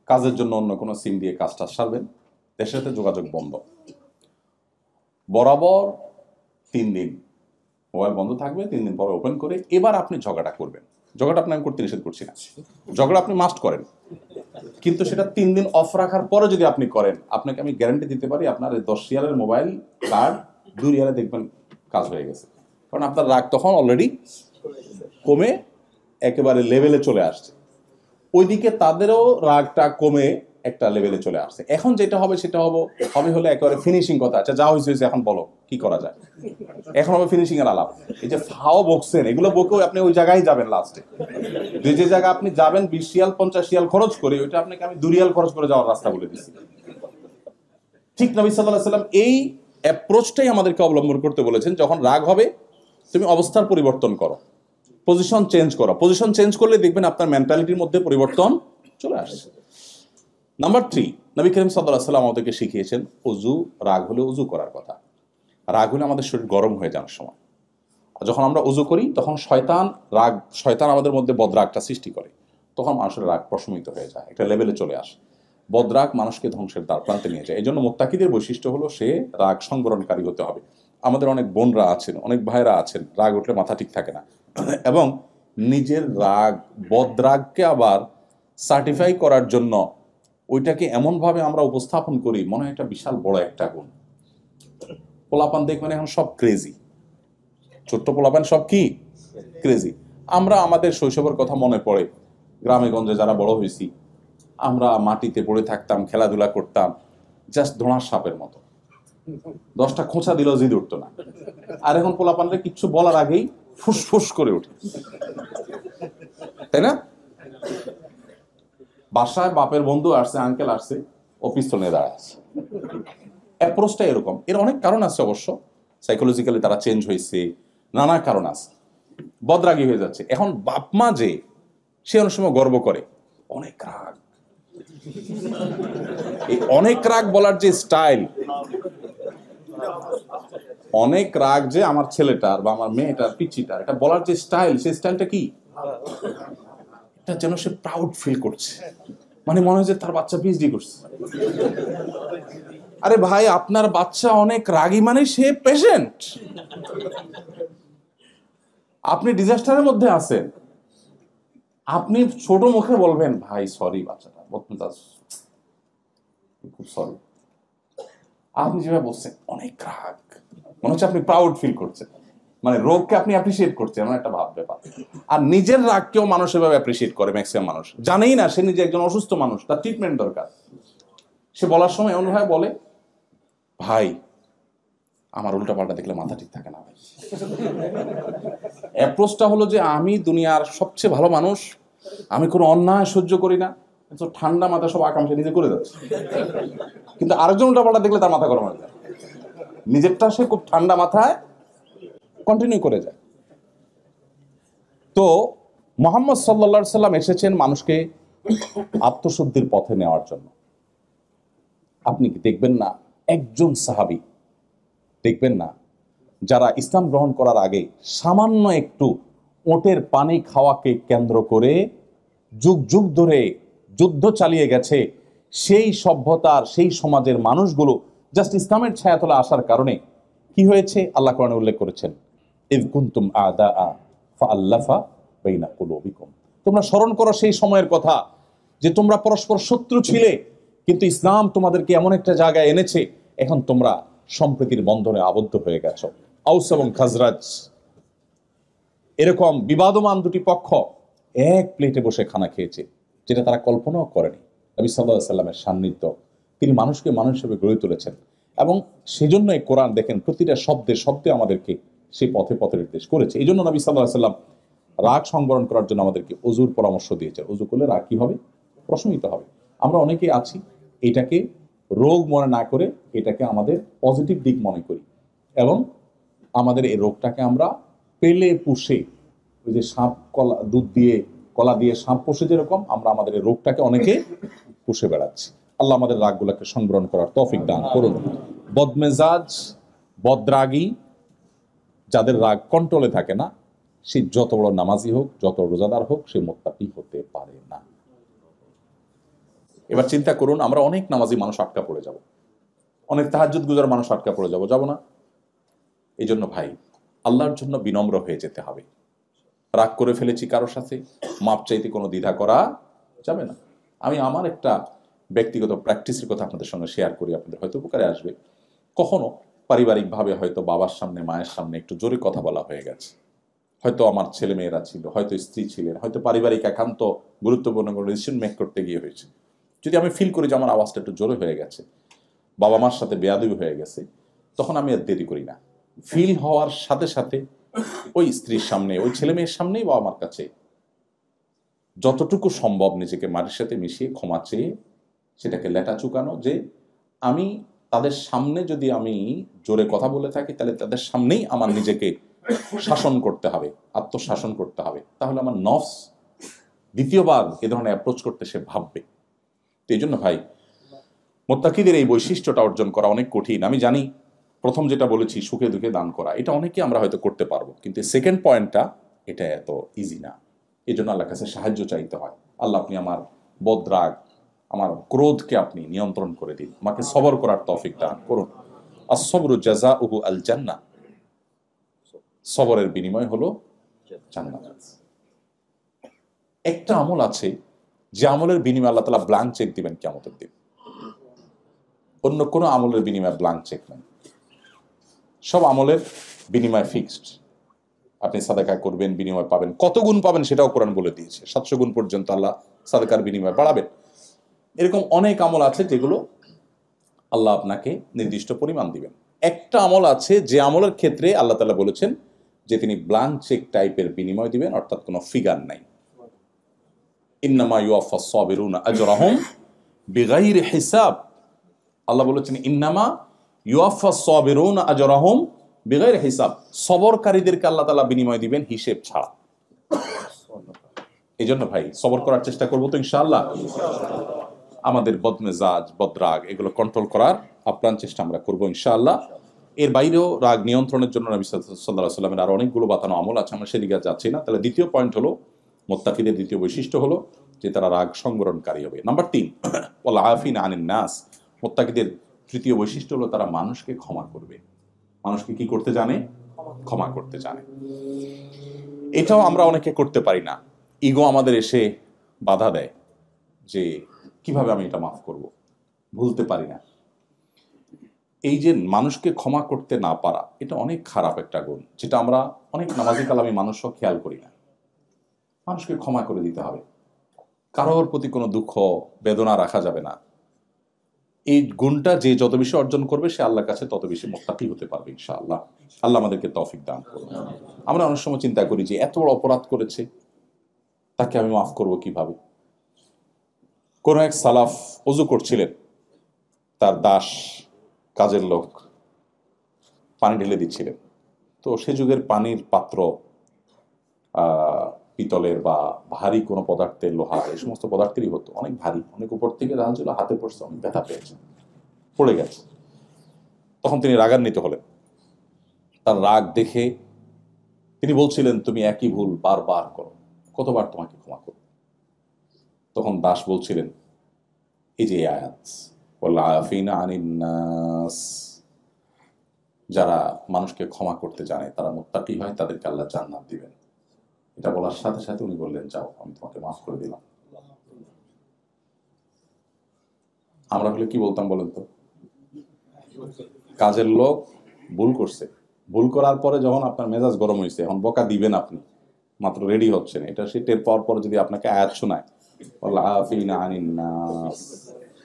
কাজের জন্য অন্য কোনো সিম দিয়ে কাজটা সারবেন, দেশের সাথে যোগাযোগ বন্ধ। বরাবর 3 দিন মোবাইল বন্ধ থাকবে, 3 দিন পরে ওপেন করে এবার আপনি ঝগড়াটা করবেন। ঝগড়াটা আপনি আমি করতে নিষেধ করছি না, ঝগড়া আপনি মাস্ট করেন, কিন্তু সেটা 3 দিন অফ রাখার পরে যদি আপনি করেন, আপনাকে আমি গ্যারান্টি দিতে পারি আপনার 10 রিয়ালের মোবাইল কার্ড 2 রিয়ালে দেখবেন কাজ হয়ে গেছে। কারণ আপনার রাগ তখন অলরেডি কমে একেবারে লেভেলে চলে আসছে, ওইদিকে তাদেরও রাগটা কমে একটা লেভেলে চলে আসছে। এখন যেটা হবে সেটা হবে হলে একেবারে ফিনিশিং কথা, আচ্ছা যা হয়েছে এখন বলো কি করা যায়, এখন হবে ফিনিশিং এর আলাপ। এই যে ফাও বকছেন এগুলো বকেও আপনি ওই জায়গায় যাবেন লাস্টে, যে জায়গা আপনি যাবেন 20 রিয়াল 50 রিয়াল খরচ করে, ওইটা আপনাকে আমি 2 রিয়াল খরচ করে যাওয়ার রাস্তা বলে দিচ্ছি। ঠিক নবী সাল্লাল্লাহু আলাইহি সাল্লাম এই অ্যাপ্রোচটাই আমাদেরকে অবলম্বন করতে বলেছেন। যখন রাগ হবে তুমি অবস্থার পরিবর্তন করো, পজিশন চেঞ্জ করো, পজিশন চেঞ্জ করলে দেখবেন আপনার মেন্টালিটির মধ্যে পরিবর্তন চলে আসছে। নাম্বার 3, নবী করিম সাল্লাল্লাহু আলাইহি সাল্লাম আমাদেরকে শিখিয়েছেন অজু, রাগ হলে অজু করার কথা। রাগ হলে আমাদের শরীর গরম হয়ে যাওয়ার সময়, যখন আমরা অজু করি তখন শয়তান আমাদের মধ্যে বদরাগটা সৃষ্টি করে, তখন মানুষের রাগ প্রশমিত হয়ে যায়, একটা লেভেলে চলে আসে। বদরাগ মানুষকে ধ্বংসের দ্বার প্রান্তে নিয়ে যায়। এই জন্য মুত্তাকিদের বৈশিষ্ট্য হলো সে রাগ সংবরণকারী হতে হবে। আমাদের অনেক বোনরা আছেন, অনেক ভাইরা আছেন, রাগ উঠলে মাথা ঠিক থাকে না, এবং নিজের বদরাগকে আবার সার্টিফাই করার জন্য ওইটাকে এমনভাবে আমরা উপস্থাপন করি মনে হয় এটা বিশাল বড় একটা গুণ। পোলাপান দেখবেন এখন সব ক্রেজি, ছোট্ট পোলাপান সব কি ক্রেজি। আমরা আমাদের শৈশবের কথা মনে পড়ে, গ্রামে গঞ্জে যারা বড় হয়েছি আমরা মাটিতে পড়ে থাকতাম, খেলাধুলা করতাম জাস্ট ধোঁড়ার সাপের মতো, 10টা খোঁচা দিলেও জিদ উঠতো না। আর এখন পোলাপানরে কিচ্ছু বলার আগেই ফুসফুস করে ওঠে, তাই না? বাসায় বাপের বন্ধু আসছে, আঙ্কেল আসছে, ও পিস্তল নিয়ে দাঁড়ায় আছে। অ্যাপ্রোচটা এরকম। এর অনেক কারণ আছে অবশ্য, সাইকোলজিক্যালি তারা চেঞ্জ হয়েছে, নানা কারণ আছে, বদরাগী হয়ে যাচ্ছে। এখন বাপ মা যে সে অনেক সময় গর্ব করে অনেক রাগ, এই অনেক রাগ বলার যে স্টাইল, অনেক রাগ যে আমার ছেলেটার বা আমার মেয়েটার পিচ্চিটার, এটা বলার যে স্টাইল, সেই স্টাইলটা কি এটা যেন সে প্রাউড ফিল করছে, মানে মনে হয় যে তার বাচ্চা পিএইচডি করছে। আরে ভাই আপনার বাচ্চা অনেক রাগী মানে সে পেশেন্ট, আপনি ডিজাস্টারের মধ্যে আছেন, আপনি ছোট মুখে বলবেন ভাই সরি বাচ্চাটা খুব সরি, আপনি যেভাবে বলছেন অনেক রাগ, মনে হচ্ছে আপনি প্রাউড ফিল করছেন, মানে রোগকে আপনি অ্যাপ্রিসিয়েট করছেন, এমন একটা ভাব ব্যাপার। আর নিজের রাগকেও মানুষ এভাবে অ্যাপ্রিসিয়েট করে, ম্যাক্সিমাম মানুষ জানেই না সে নিজে একজন অসুস্থ মানুষ, তার ট্রিটমেন্ট দরকার। সে বলার সময় এমনভাবে বলে ভাই আমার উল্টাপাল্টা দেখলে মাথা ঠিক থাকে না ভাই। অ্যাপ্রোচটা হলো যে আমি দুনিয়ার সবচেয়ে ভালো মানুষ, আমি কোনো অন্যায় সহ্য করি না, তো ঠান্ডা মাথা সব আকাঙ্ক্ষা নিজে করে যাচ্ছে, কিন্তু আরেকজন উল্টাপাল্টা দেখলে তার মাথা গরম হয়ে যায়, নিজেরটা সে খুব ঠান্ডা মাথায় কন্টিনিউ করে যায়। তো মুহাম্মদ সাল্লাল্লাহু আলাইহি সাল্লাম এসেছেন মানুষকে আত্মশুদ্ধির পথে নেওয়ার জন্য। আপনি কি দেখবেন না একজন সাহাবী দেখবেন না যারা ইসলাম গ্রহণ করার আগে সামান্য একটু ওটের পানি খাওয়াকে কেন্দ্র করে যুগ যুগ ধরে যুদ্ধ চালিয়ে গেছে, সেই সভ্যতার সেই সমাজের মানুষগুলো জাস্ট ইসলামের ছায়াতলে আসার কারণে কি হয়েছে আল্লাহ কোরআনে উল্লেখ করেছেন, ইয কুনতুম আ'দাআ ফাআল্লাফা বাইনা কুলুবিকুম। তোমরা স্মরণ করো সেই সময়ের কথা যে তোমরা পরস্পর শত্রু ছিলে, কিন্তু ইসলাম তোমাদেরকে এমন একটা জায়গায় এনেছে এখন তোমরা সম্প্রীতির বন্ধনে আবদ্ধ হয়ে গেছো। আউস এবং খাজরাজ এরকম বিবাদমান দুটি পক্ষ এক প্লেটে বসে খানা খেয়েছে, যেটা তারা কল্পনাও করেনি। নবী সাল্লাল্লাহু আলাইহি সাল্লামের সান্নিধ্য, তিনি মানুষকে মানুষ হিসেবে গড়ে তুলেছেন, এবং সেজন্য এই কোরআন দেখেন প্রতিটা শব্দে শব্দে আমাদেরকে সেই পথে পথে নির্দেশ করেছে। এই জন্য নবী সাল্লাল্লাহু আলাইহি সাল্লাম রাগ সংবরণ করার জন্য আমাদেরকে অজুর পরামর্শ দিয়েছেন। অজু করলে রাগ কি হবে? প্রশমিত হবে। আমরা অনেকেই আছি এটাকে রোগ মনে না করে এটাকে আমাদের পজিটিভ দিক মনে করি, এবং আমাদের এই রোগটাকে আমরা পেলে পুষে, ওই যে সাপ কলা দুধ দিয়ে কলা দিয়ে সাপ পোষে যেরকম, আমরা আমাদের এই রোগটাকে অনেকে পুষে বেড়াচ্ছি। আল্লাহ আমাদের রাগগুলোকে সংবরণ করার তৌফিক দান করুন। বদমেজাজ, বদরাগী, যাদের রাগ কন্ট্রোলে থাকে না, সে যত বড় নামাজি হোক, যত রোজাদার হোক, সে মুত্তাকি হতে পারে না। এবার চিন্তা করুন, আমরা অনেক নামাজি মানুষ আটকা পড়ে যাব, অনেক তাহাজ্জুদ গুজার মানুষ আটকা পড়ে যাব না? এই জন্য ভাই আল্লাহর জন্য বিনম্র হয়ে যেতে হবে। রাগ করে ফেলেছি কারোর সাথে, মাপ চাইতে কোনো দ্বিধা করা যাবে না। আমি আমার একটা ব্যক্তিগত প্র্যাকটিসের কথা আপনাদের সঙ্গে শেয়ার করি, আপনাদের হয়তো উপকারে আসবে। কখনো পারিবারিকভাবে হয়তো বাবার সামনে মায়ের সামনে একটু জোরে কথা বলা হয়ে গেছে, হয়তো আমার ছেলে মেয়েরা ছিল, হয়তো স্ত্রী ছিলেন, হয়তো পারিবারিক একান্ত গুরুত্বপূর্ণ কোনো ডিসিশন মেক করতে গিয়ে হয়েছে। যদি আমি ফিল করি যে আমার আওয়াজটা একটু জোরে হয়ে গেছে, বাবা মার সাথে বেয়াদবি হয়ে গেছে, তখন আমি আর দেরি করি না, ফিল হওয়ার সাথে সাথে ওই স্ত্রীর সামনে, ওই ছেলে মেয়ের সামনেই বাবা মার কাছে যতটুকু সম্ভব নিজেকে মাটির সাথে মিশিয়ে ক্ষমা চেয়ে সেটাকে লেটা চুকানো, যে আমি তাদের সামনে যদি আমি জোরে কথা বলে থাকি তাহলে তাদের সামনেই আমার নিজেকে শাসন করতে হবে, আত্মশাসন করতে হবে, তাহলে আমার নফস দ্বিতীয়বার এ ধরনের অ্যাপ্রোচ করতে সে ভাববে। তো এই জন্য ভাই, মুত্তাকিদের এই বৈশিষ্ট্যটা অর্জন করা অনেক কঠিন। আমি জানি প্রথম যেটা বলেছি সুখে দুঃখে দান করা, এটা অনেকে আমরা হয়তো করতে পারবো, কিন্তু সেকেন্ড পয়েন্টটা এটা এত ইজি না। এই জন্য আল্লাহর কাছে সাহায্য চাইতে হয়। আল্লাহ, আপনি আমার বদরাগ, আমার ক্রোধকে আপনি নিয়ন্ত্রণ করে দিন, আমাকে সবর করার তৌফিক দান করুন। আস-সবরু জাযাউহু আল জান্নাহ, সবরের বিনিময় হলো জান্নাত। একটা আমল আছে যে আমলের বিনিময়ে আল্লাহ তাআলা ব্ল্যাঙ্ক চেক দিবেন কিয়ামতের দিন। অন্য কোনো আমলের বিনিময়ে ব্ল্যাঙ্ক চেক নেই, সব আমলের বিনিময় ফিক্সড। আপনি সাদাকা করবেন, বিনিময় পাবেন, কত গুণ পাবেন সেটাও কোরআন বলে দিয়েছে। 700 গুণ পর্যন্ত আল্লাহ সাদাকার বিনিময় বাড়াবেন। এরকম অনেক আমল আছে যেগুলো আল্লাহ আপনাকে নির্দিষ্ট পরিমাণ দিবেন। একটা আমল আছে যে আমলের ক্ষেত্রে আল্লাহ তাআলা বলেছেন যে তিনি ব্ল্যাঙ্ক চেক টাইপের বিনিময় দিবেন, অর্থাৎ কোনো ফিগার নাই। ইন্নামা ইউওয়াফাস সাবিরুনা আজরাহুম বিগাইরি হিসাব। আল্লাহ বলেছেন ইন্নামা ইউওয়াফাস সাবিরুনা আজরাহুম বিগাইরি হিসাব, সবরকারীদেরকে আল্লাহ তাআলা বিনিময় দিবেন হিসেব ছাড়া। এই জন্য ভাই সবর করার চেষ্টা করবো তো ইনশাআল্লাহ। আমাদের বদমেজাজ, বদরাগ এগুলো কন্ট্রোল করার আপ্রাণ চেষ্টা আমরা করবো ইনশাআল্লাহ। এর বাইরেও রাগ নিয়ন্ত্রণের জন্য নবী সাল্লাল্লাহু আলাইহি ওয়াসাল্লামের আরো অনেকগুলো বাতানো আমল আছে, আমরা সেদিকে যাচ্ছি না। তাহলে দ্বিতীয় পয়েন্ট হলো, মুত্তাকিদের দ্বিতীয় বৈশিষ্ট্য হলো যে তারা রাগ সংবরণকারী হবে। নাম্বার 3, ওয়াল আফিনা আনিন নাস, মুত্তাকিদের তৃতীয় বৈশিষ্ট্য হলো তারা মানুষকে ক্ষমা করবে। মানুষকে কি করতে জানে? ক্ষমা করতে জানে। এটাও আমরা অনেকে করতে পারি না। ইগো আমাদের এসে বাধা দেয় যে কিভাবে আমি এটা মাফ করব, ভুলতে পারি না। এই যে মানুষকে ক্ষমা করতে না পারা, এটা অনেক খারাপ একটা গুণ, যেটা আমরা অনেক নামাজি কালামি মানুষও খেয়াল করি না। মানুষকে ক্ষমা করে দিতে হবে, কারোর প্রতি কোনো দুঃখ বেদনা রাখা যাবে না। এই গুণটা যে যত বেশি অর্জন করবে সে আল্লাহর কাছে তত বেশি মুত্তাকি হতে পারবে ইনশাআল্লাহ। আল্লাহ আমাদেরকে তৌফিক দান করুন। আমরা অনেক সময় চিন্তা করি যে এত বড় অপরাধ করেছে, তাকে আমি মাফ করব কিভাবে। কোন এক সালাফ ওযু করছিলেন, তার দাস, কাজের লোক পানি ঢেলে দিচ্ছিলেন। তো সে যুগের পানির পাত্র পিতলের বা ভারী কোনো পদার্থের, লোহা, এই সমস্ত পদার্থেরই হতো, অনেক ভারী, অনেক উপর থেকে দেখা ছিল, হাতে পড়ছে, অনেক ব্যথা পেয়েছে, পড়ে গেছে। তখন তিনি রাগান্বিত হলেন। তার রাগ দেখে তিনি বলছিলেন, তুমি একই ভুল বারবার করো, কতবার তোমাকে ক্ষমা করো। তখন দাস বলছিলেন এই যে আয়াত, ওয়াল আফিনা আনিন নাস, যারা মানুষকে ক্ষমা করতে জানে তারা মুত্তাকি হয়, তাদেরকে আল্লাহ জান্নাত দিবেন। এটা বলার সাথে সাথে উনি বললেন, যাও আমি তোমাকে মাফ করে দিলাম। আমরা হলে কি বলতাম বলেন তো? কাজের লোক ভুল করছে, ভুল করার পরে যখন আপনার মেজাজ গরম হয়েছে, এখন বকা দিবেন, আপনি মাত্র রেডি হচ্ছেন, এটা সে টের পাওয়ার পর যদি আপনাকে আয়াত শোনায় ওয়াল আফিনা আনিন নাস,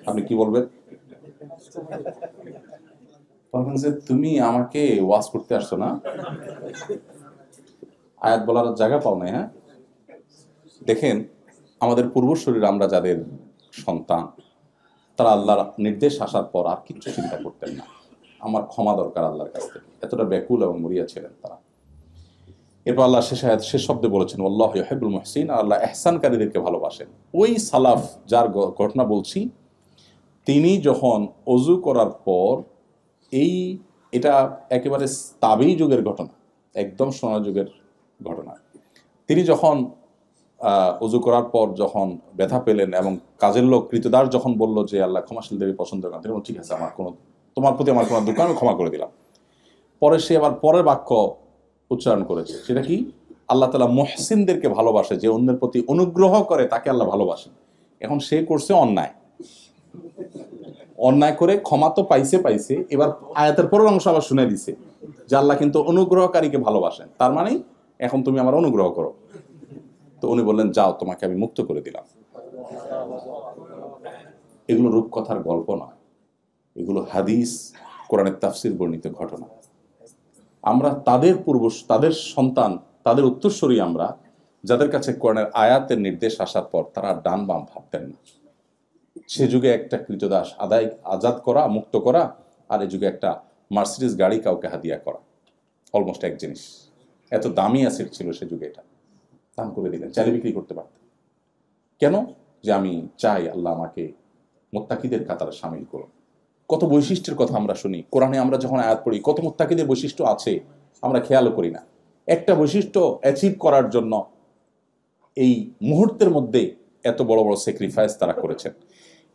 আপনি কি বলবেন? বলবেন যে তুমি আমাকে ওয়াজ করতে আসছো না, আয়াত বলার জায়গা পাও না। হ্যাঁ, দেখেন আমাদের পূর্বসূরীরা, আমরা যাদের সন্তান, তারা আল্লাহর নির্দেশ আসার পর আর কিচ্ছু চিন্তা করতেন না, আমার ক্ষমা দরকার আল্লাহর কাছ থেকে, এতটা ব্যাকুল এবং মরিয়া ছিলেন তারা। এরপর আল্লাহ শেষ শব্দে বলেছেন আল্লাহু ইউহিব্বুল মুহসিন, আল্লাহ ইহসানকারীদেরকে ভালোবাসেন। ওই সালাফ যার ঘটনা বলছি, তিনি যখন ওযু করার পর, এটা একেবারে তাবেঈ যুগের ঘটনা, একদম সোনার যুগের ঘটনা, তিনি যখন ওযু করার পর যখন ব্যথা পেলেন এবং কাজের লোক কৃতদাস যখন বলল যে আল্লাহ ক্ষমাশীল দেবী পছন্দ করেন, তিনি বললেন ঠিক আছে, তোমার প্রতি আমার কোনো দুঃখ, আমি ক্ষমা করে দিলাম। পরে সে আবার পরের বাক্য উচ্চারণ করেছে, সেটা কি? আল্লাহ তাআলা মুহসিনদেরকে ভালোবাসে, যে অন্যের প্রতি অনুগ্রহ করে তাকে আল্লাহ ভালোবাসেন। এখন সে করছে অন্যায় করে ক্ষমা তো পাইছে, এবার আয়াতের পরের অংশ আবার শুনে দিছে যে আল্লাহ কিন্তু অনুগ্রহকারীকে ভালোবাসেন। তার মানে এখন তুমি আমার অনুগ্রহ করো। তো উনি বললেন, যাও, তোমাকে আমি মুক্ত করে দিলাম। এগুলো রূপকথার গল্প নয়, এগুলো হাদিস, কোরআনের তাফসির বর্ণিত ঘটনা। আমরা তাদের সন্তান, তাদের উত্তরসূরি আমরা, যাদের কাছে কোরআনের আয়াতের নির্দেশ আসার পর তারা ডান বাম ভাবতেন না। সে যুগে একটা কৃতদাস আজাদ করা, মুক্ত করা, আর এ যুগে একটা মার্সিডিজ গাড়ি কাউকে হাদিয়া করা অলমোস্ট এক জিনিস। এত দামি অ্যাসেট ছিল সে যুগে, এটা দাম করে দিলেন, চাইলে বিক্রি করতে পারতেন। কেন? যে আমি চাই আল্লাহ আমাকে মুত্তাকিদের কাতারে শামিল করুন। কত বৈশিষ্ট্যের কথা আমরা শুনি কোরআনে, আমরা যখন আয়াত পড়ি কত মুত্তাকিদের বৈশিষ্ট্য আছে আমরা খেয়ালও করি না। একটা বৈশিষ্ট্য অ্যাচিভ করার জন্য এই মুহূর্তের মধ্যে এত বড় বড় স্যাক্রিফাইস তারা করেছেন।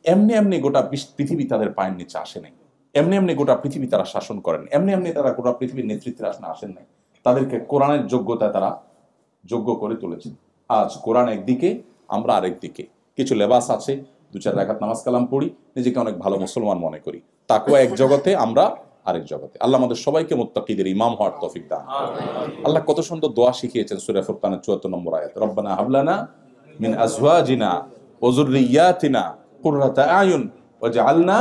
এমনি এমনি গোটা পৃথিবী তাদের পায়ের নিচে আসে নাই, এমনি এমনি গোটা পৃথিবী তারা শাসন করেন, এমনি এমনি তারা গোটা পৃথিবীর নেতৃত্বের আসনে আসেন নাই। তাদেরকে কোরআনের যোগ্যতায় তারা যোগ্য করে তুলেছেন। আজ কোরআন একদিকে, আমরা আরেক দিকে। কিছু লেবাস আছে, 2-4 রাকাত নামাজ কালাম পড়ি, নিজেকে অনেক ভালো মুসলমান মনে করি, তাকওয়া এক জগতে, আমরা আরেক জগতে। আল্লাহ আমাদের সবাইকে মুত্তাকিদের ইমাম হওয়ার তৌফিক দান। আল্লাহ কত সুন্দর দোয়া শিখিয়েছেন সূরা ফুরকানের 74 নম্বর আয়াত, রব্বানা হাবলানা মিন আজওয়াজিনা ওয়া যুররিয়াতিনা কুররাতা আয়ুন ওয়াজআলনা।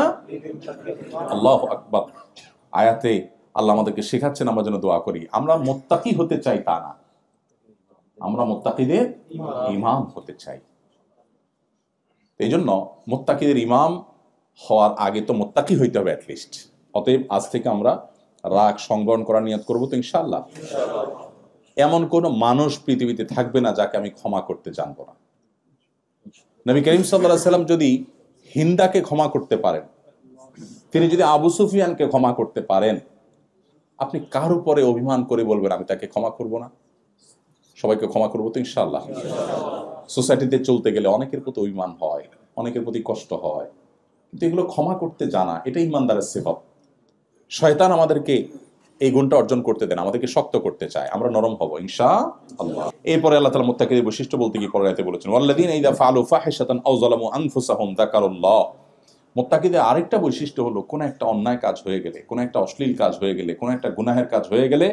আল্লাহু আকবার। আয়াতে আল্লাহ আমাদেরকে শেখাচ্ছেন আমরা যেন দোয়া করি। আমরা মুত্তাকি হতে চাই তা না, আমরা মুত্তাকিদের ইমাম হতে চাই। এই জন্য মুত্তাকিদের ইমাম হওয়ার আগে তো মুত্তাকি হইতে হবে অ্যাটলিস্ট। অতএব আজ থেকে আমরা রাগ সংবরণ করার নিয়ত করবো তো ইনশাআল্লাহ। এমন কোন মানুষ পৃথিবীতে থাকবে না যাকে আমি ক্ষমা করতে জানবো না। নবী করিম সাল্লাল্লাহু আলাইহি সাল্লাম যদি হিন্দাকে ক্ষমা করতে পারেন, তিনি যদি আবু সুফিয়ানকে ক্ষমা করতে পারেন, আপনি কার উপরে অভিমান করে বলবেন আমি তাকে ক্ষমা করব না? সবাইকে ক্ষমা করবো তো ইনশাআল্লাহ। সোসাইটিতে চলতে গেলে অনেকের প্রতি অভিমান হয়, অনেকের প্রতি কষ্ট হয়, কিন্তু এগুলো ক্ষমা করতে জানা, এটা ইমানদারের সিফাত। শয়তান আমাদেরকে এই গুণটা অর্জন করতে দেন, আমাদেরকে শক্ত করতে চায়, আমরা নরম হব ইনশাআল্লাহ। এরপরে আল্লাহ তাআলা মুত্তাকিদের বৈশিষ্ট্য বলতে গিয়ে পরের আয়াতে বলেছেন, ওয়াল্লাযীনা ইযা ফাআলু ফাহিশাতান আও যালামু আনফুসাহুম যাকারুল্লাহ। মুত্তাকিদের আরেকটা বৈশিষ্ট্য হলো, কোন একটা অন্যায় কাজ হয়ে গেলে, কোন একটা অশ্লীল কাজ হয়ে গেলে, কোন একটা গুনাহের কাজ হয়ে গেলে,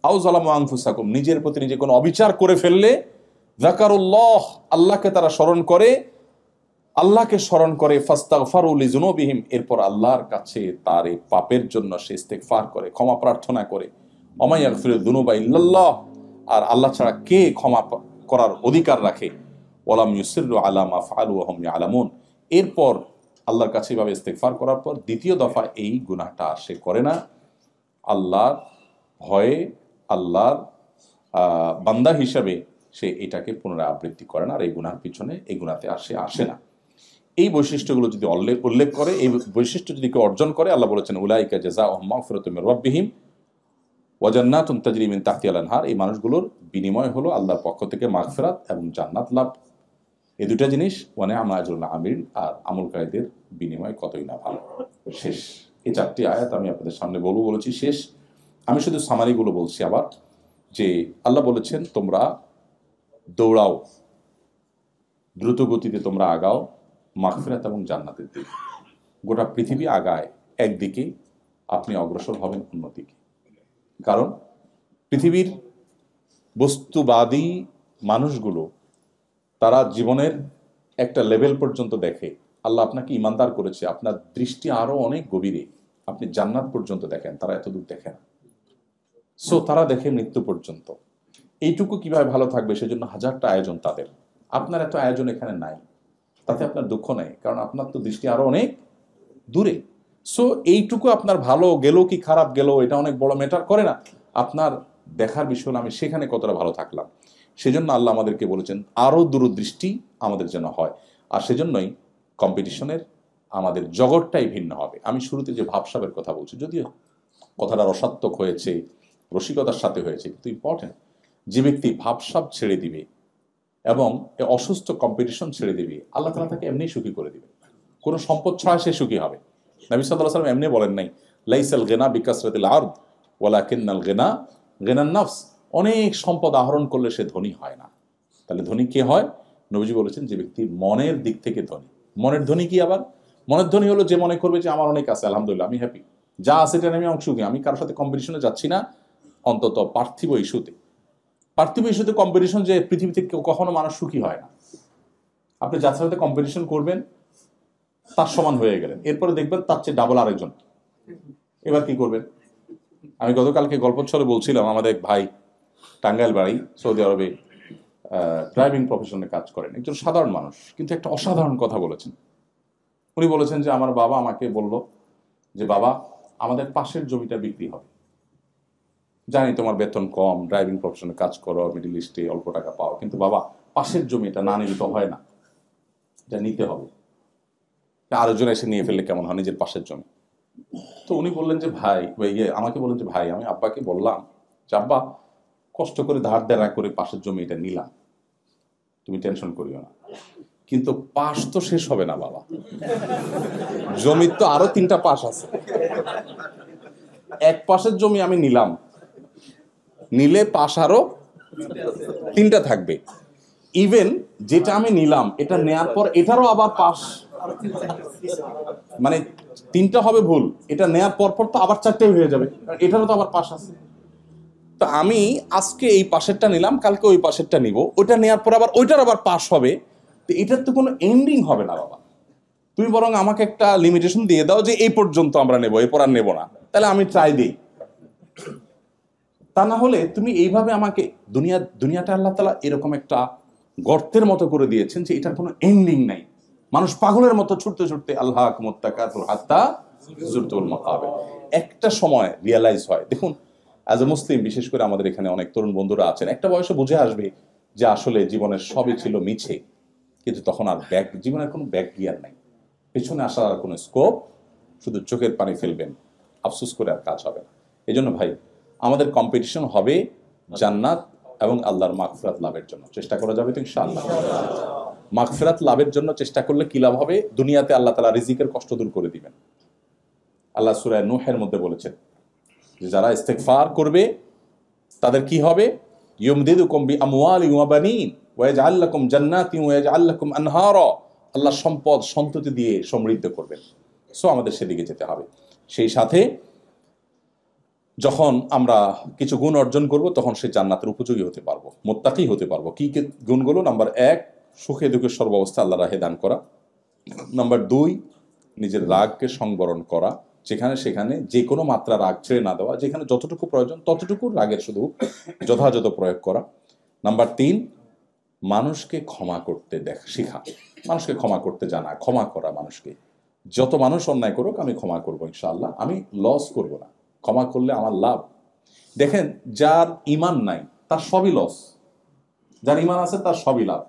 আও যালামু আনফুসাকুম, নিজের প্রতি নিজে কোনো অবিচার করে ফেললে, যাকারুল্লাহ, আল্লাহকে তারা স্মরণ করে, আল্লাহকে স্মরণ করে, ফাস্তাগফারু লিযুনুবিহিম, এরপর আল্লাহর কাছে তার এই পাপের জন্য সে ইস্তেগফার করে, ক্ষমা প্রার্থনা করে। ওমা ইয়াগফিরুয যুনুবা ইল্লাল্লাহ, আর আল্লাহ ছাড়া কে ক্ষমা করার অধিকার রাখে। ওয়ালাম ইউসিররু আলা মা ফাআলু ওয়া হুম ইয়ালামুন, এরপর আল্লাহর কাছে এভাবে ইস্তেগফার করার পর দ্বিতীয় দফা এই গুনাহটা সে করে না, আল্লাহর ভয়ে, আল্লাহর বান্দা হিসাবে সে এটাকে পুনরাবৃত্তি করে না, আর এই গুনার পিছনে, এই গুনাতে আসে না। এই বৈশিষ্ট্যগুলো যদি উল্লেখ করে, এই বৈশিষ্ট্য যদি কেউ অর্জন করে, আল্লাহ বলেছেন উলাইকা জাযাউহুম মাগফিরাতুম মির রাব্বিহিম ওয়া জান্নাতুন তাজরি মিন তাহতিহাল আনহার, এই মানুষগুলোর বিনিময় হলো আল্লাহর পক্ষ থেকে মাগফিরাত এবং জান্নাত লাভ। এই দুটা জিনিস, ওয়া নি'মা আজরুল আমিল, আর আমলকারীদের বিনিময় কতই না ভালো। শেষ। এই 4টি আয়াত আমি আপনাদের সামনে বলেছি শেষ। আমি শুধু সামারিগুলো বলছি আবার, যে আল্লাহ বলেছেন তোমরা দৌড়াও, দ্রুত গতিতে তোমরা আগাও মাগফিরাত এবং জান্নাতের দিকে। গোটা পৃথিবী আগায় একদিকে, আপনি অগ্রসর হবেন অন্যদিকে। কারণ পৃথিবীর বস্তুবাদী মানুষগুলো, তারা জীবনের একটা লেভেল পর্যন্ত দেখে। আল্লাহ আপনাকে ইমানদার করেছে, আপনার দৃষ্টি আরো অনেক গভীরে, আপনি জান্নাত পর্যন্ত দেখেন, তারা এত দূর দেখে না। সো তারা দেখে মৃত্যু পর্যন্ত। এইটুকু কিভাবে ভালো থাকবে সেজন্য হাজারটা আয়োজন তাদের। আপনার এত আয়োজন এখানে নাই, তাতে আপনার দুঃখ নেই, কারণ আপনার তো দৃষ্টি আরো অনেক দূরে। সো এইটুকু আপনার ভালো গেল কি খারাপ গেল এটা অনেক বড় ম্যাটার করে না। আপনার দেখার বিষয় হলো আমি সেখানে কতটা ভালো থাকলাম। সেজন্য আল্লাহ আমাদেরকে বলেছেন আরো দূরদৃষ্টি আমাদের যেন হয়। আর সেজন্যই কম্পিটিশনের আমাদের জগৎটাই ভিন্ন হবে। আমি শুরুতে যে ভাবসাবের কথা বলছি, যদিও কথাটা রসাত্মক হয়েছে, রসিকতার সাথে হয়েছে, কিন্তু ইম্পর্টেন্ট, যে ব্যক্তি ভাবসাব ছেড়ে দিবে এবং অসুস্থ কম্পিটিশন ছেড়ে দিবে, আল্লাহ তাআলা তাকে এমনি সুখী করে দিবে। কোনো সম্পদ ছাড়া সে সুখী হবে। নবী সাল্লাল্লাহু আলাইহি ওয়াসাল্লাম এমনি বলেন নাই, লাইসাল গিনা বিকাসরাতিল আরদ ওয়ালাকিন্নাল গিনা গিনান নাফস, অনেক সম্পদ আহরণ করলে সে ধনী হয় না। তাহলে ধনী কে হয়? নবীজি বলেছেন যে ব্যক্তি মনের দিক থেকে ধনী। মনের ধনী কি আবার? মনের ধনী হলো যে মনে করবে যে আমার অনেক আছে, আলহামদুলিল্লাহ আমি হ্যাপি, যা আছে এটা আমি সুখী, আমি কারোর সাথে কম্পিটিশনে যাচ্ছি না, অন্তত পার্থিব ইস্যুতে। পার্থিব ইস্যুতে কম্পিটিশন যে পৃথিবীতে কখনো মানুষ সুখী হয় না। আপনি যার সাথে কম্পিটিশন করবেন তার সমান হয়ে গেলেন, এরপরে দেখবেন তার চেয়ে ডাবল আরেকজন, এবার কি করবেন? আমি গতকালকে গল্পচ্ছলে বলছিলাম, আমাদের এক ভাই টাঙ্গাইল বাড়ি, সৌদি আরবে ড্রাইভিং প্রফেশনে কাজ করেন, একজন সাধারণ মানুষ, কিন্তু একটা অসাধারণ কথা বলেছেন। উনি বলেছেন যে আমার বাবা আমাকে বলল যে বাবা, আমাদের পাশের জমিটা বিক্রি হবে, জানি তোমার বেতন কম, ড্রাইভিং প্রফেশনে কাজ করো, মিডল ইস্টে অল্প টাকা পাও, কিন্তু বাবা পাশের জমিটা না নিলে তো হয় না, এটা নিতে হবে। আরেকজন এসে নিয়ে ফেললে কেমন হয় নিজের পাশের জমি? তো উনি বললেন যে ভাই, আমাকে বললেন যে ভাই, আমি আব্বাকে বললাম যে আব্বা, কষ্ট করে ধার দেনা করে পাশের জমি এটা নিলাম, তুমি টেনশন করিও না, কিন্তু পাশ তো শেষ হবে না বাবা, জমির তো আরো 3টা পাশ আছে। এক পাশের জমি আমি নিলাম, নিলে পাশ আরো 3টা থাকবে। ইভেন যেটা আমি নিলাম এটা নেয়ার পর এটারও আবার পাশ, মানে 3টা হবে ভুল, এটা নেয়ার পর পর তো আবার 4টে হয়ে যাবে, এটারও তো আবার পাশ আছে। তো আমি আজকে এই পাশেরটা নিলাম, কালকে ওই পাশেরটা নিব, ওইটা নেওয়ার পর আবার ওইটার আবার পাশ হবে, তো এটার তো কোনো এন্ডিং হবে না বাবা। তুমি বরং আমাকে একটা লিমিটেশন দিয়ে দাও যে এই পর্যন্ত আমরা নেব, এরপর আর নেব না, তাহলে আমি ট্রাই দিই। তা না হলে তুমি এইভাবে আমাকে দুনিয়াটা আল্লাহ তাআলা এরকম একটা গর্তের মতো করে দিয়েছেন যে এটার কোনো এন্ডিং নাই। মানুষ পাগলের মতো ছুটতে ছুটতে আল্লাহকুমুত তাকাতুর হাত্তা যুরতুল মাকাবির, একটা সময় রিয়ালাইজ হয়। দেখুন, অ্যাজ এ মুসলিম, বিশেষ করে আমাদের এখানে অনেক তরুণ বন্ধুরা আছেন, একটা বয়সে বুঝে আসবে যে আসলে জীবনের সবই ছিল মিছে, কিন্তু তখন আর জীবনের কোনো ব্যাক গিয়ার নাই, পেছনে আসার আর কোনো স্কোপ, শুধু চোখের পানি ফেলবেন, আফসোস করে আর কাজ হবে না। এই জন্য ভাই, আমাদের কম্পিটিশন হবে জান্নাত এবং আল্লাহর মাগফিরাত লাভের জন্য। চেষ্টা করা যাবে তো ইনশাআল্লাহ। মাগফিরাত লাভের জন্য চেষ্টা করলে কি লাভ হবে? দুনিয়াতে আল্লাহ তাআলা রিজিকের কষ্ট দূর করে দিবেন। আল্লাহ সূরা নূহের মধ্যে বলেছেন যে যারা ইস্তেগফার করবে তাদের কি হবে? ইউমদিদুকুম বিআমওয়ালিন ওয়া বানিন ওয়া ইয়াজআল লাকুম জান্নাতিন ওয়া ইয়াজআল লাকুম আনহারা। আল্লাহ সম্পদ সন্ততি দিয়ে সমৃদ্ধ করবেন। সো আমাদের সেদিকে যেতে হবে। সেই সাথে যখন আমরা কিছু গুণ অর্জন করব তখন সে জান্নাতের উপযোগী হতে পারবো, মুত্তাকি হতে পারবো। কি গুণগুলো? নাম্বার 1, সুখে দুঃখে সর্বাবস্থা আল্লাহ রাহে দান করা। নাম্বার 2, নিজের রাগকে সংবরণ করা, যেখানে সেখানে যে কোনো মাত্রা রাগ ছেড়ে না দেওয়া, যেখানে যতটুকু প্রয়োজন ততটুকু রাগের শুধু যথাযথ প্রয়োগ করা। নাম্বার 3, মানুষকে ক্ষমা করতে শেখা, মানুষকে ক্ষমা করতে জানা, ক্ষমা করা মানুষকে। যত মানুষ অন্যায় করুক আমি ক্ষমা করবো ইনশাআল্লাহ, আমি লস করব না, ক্ষমা করলে আমার লাভ। দেখেন, যার ইমান নাই তার সবই লস, যার ইমান আছে তার সবই লাভ।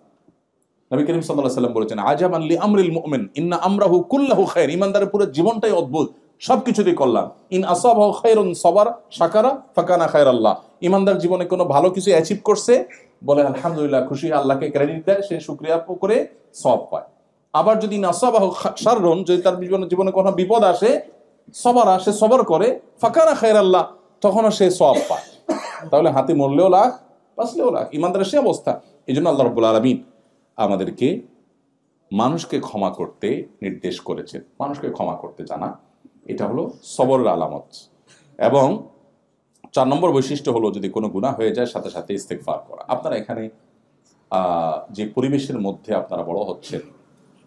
নবী করিম সাল্লাল্লাহু আলাইহি ওয়াসাল্লাম বলেছেন, আজাবান লি আমরিল মুমিন ইন্না আমরাহু কুল্লাহু খায়র। ইমানদারের পুরো জীবনটাই অদ্ভুত, সবকিছুতেই কল্যাণ। ইন আসাবাহু খায়রুন সাবারা শাকারা ফাকানা খায়রাল্লাহ। ইমানদার জীবনে কোনো ভালো কিছু অ্যাচিভ করছে, বলে আলহামদুলিল্লাহ, খুশি, আল্লাহকে ক্রেডিট দেয়, সে শুকরিয়া করে সওয়াব পায়। আবার যদি নাসাবাহু শাররুন, যদি তার জীবনে কোনো বিপদ আসে, সবারা, সে সবর করে, ফাকানা খায়রাল্লাহ, তখনও সে সওয়াব পায়। তাহলে হাতে মরলেও লাখ, বাঁচলেও লাখ, ইমানদারের সে অবস্থা। এই জন্য আল্লাহ রাব্বুল আলামিন আমাদেরকে মানুষকে ক্ষমা করতে নির্দেশ করেছেন। মানুষকে ক্ষমা করতে জানা, এটা হলো সবরের আলামত। এবং 4 নম্বর বৈশিষ্ট্য হলো, যদি কোনো গুনাহ হয়ে যায় সাথে সাথে ইস্তেগফার করা। আপনারা এখানে যে পরিবেশের মধ্যে আপনারা বড় হচ্ছেন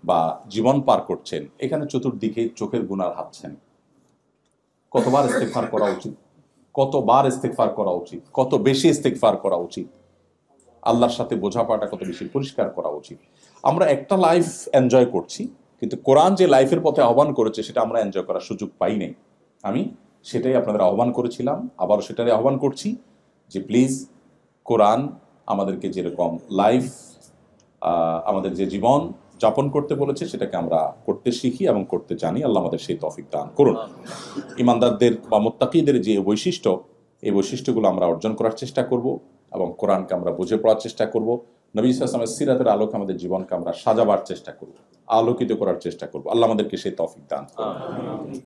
বা জীবন পার করছেন, এখানে চতুর্দিকে চোখের গুনার হাতছেন। কতবার ইস্তেগফার করা উচিত, কতবার ইস্তেগফার করা উচিত, কত বেশি ইস্তেগফার করা উচিত, আল্লাহর সাথে বোঝাপড়াটা কত বেশি পরিষ্কার করা উচিত। আমরা একটা লাইফ এনজয় করছি, কিন্তু কোরআন যে লাইফের পথে আহ্বান করেছে সেটা আমরা এনজয় করার সুযোগ পাই নাই। আমি সেটাই আপনাদের আহ্বান করেছিলাম, আবারও সেটাই আহ্বান করছি যে প্লিজ কোরআন আমাদেরকে যেরকম লাইফ, আমাদের যে জীবন যাপন করতে বলেছে সেটাকে আমরা করতে শিখি এবং করতে জানি। আল্লাহ আমাদের সেই তৌফিক দান করুন। ইমানদারদের বা মুত্তাকিদের যে বৈশিষ্ট্য, এই বৈশিষ্ট্যগুলো আমরা অর্জন করার চেষ্টা করব এবং কোরআনকে আমরা বুঝে পড়ার চেষ্টা করব। নবী সাল্লাল্লাহু আলাইহি ওয়াসাল্লামের সিরাতের আলোকে আমাদের জীবনকে আমরা সাজাবার চেষ্টা করব, আলোকিত করার চেষ্টা করব। আল্লাহ আমাদেরকে সেই তৌফিক দান করুন।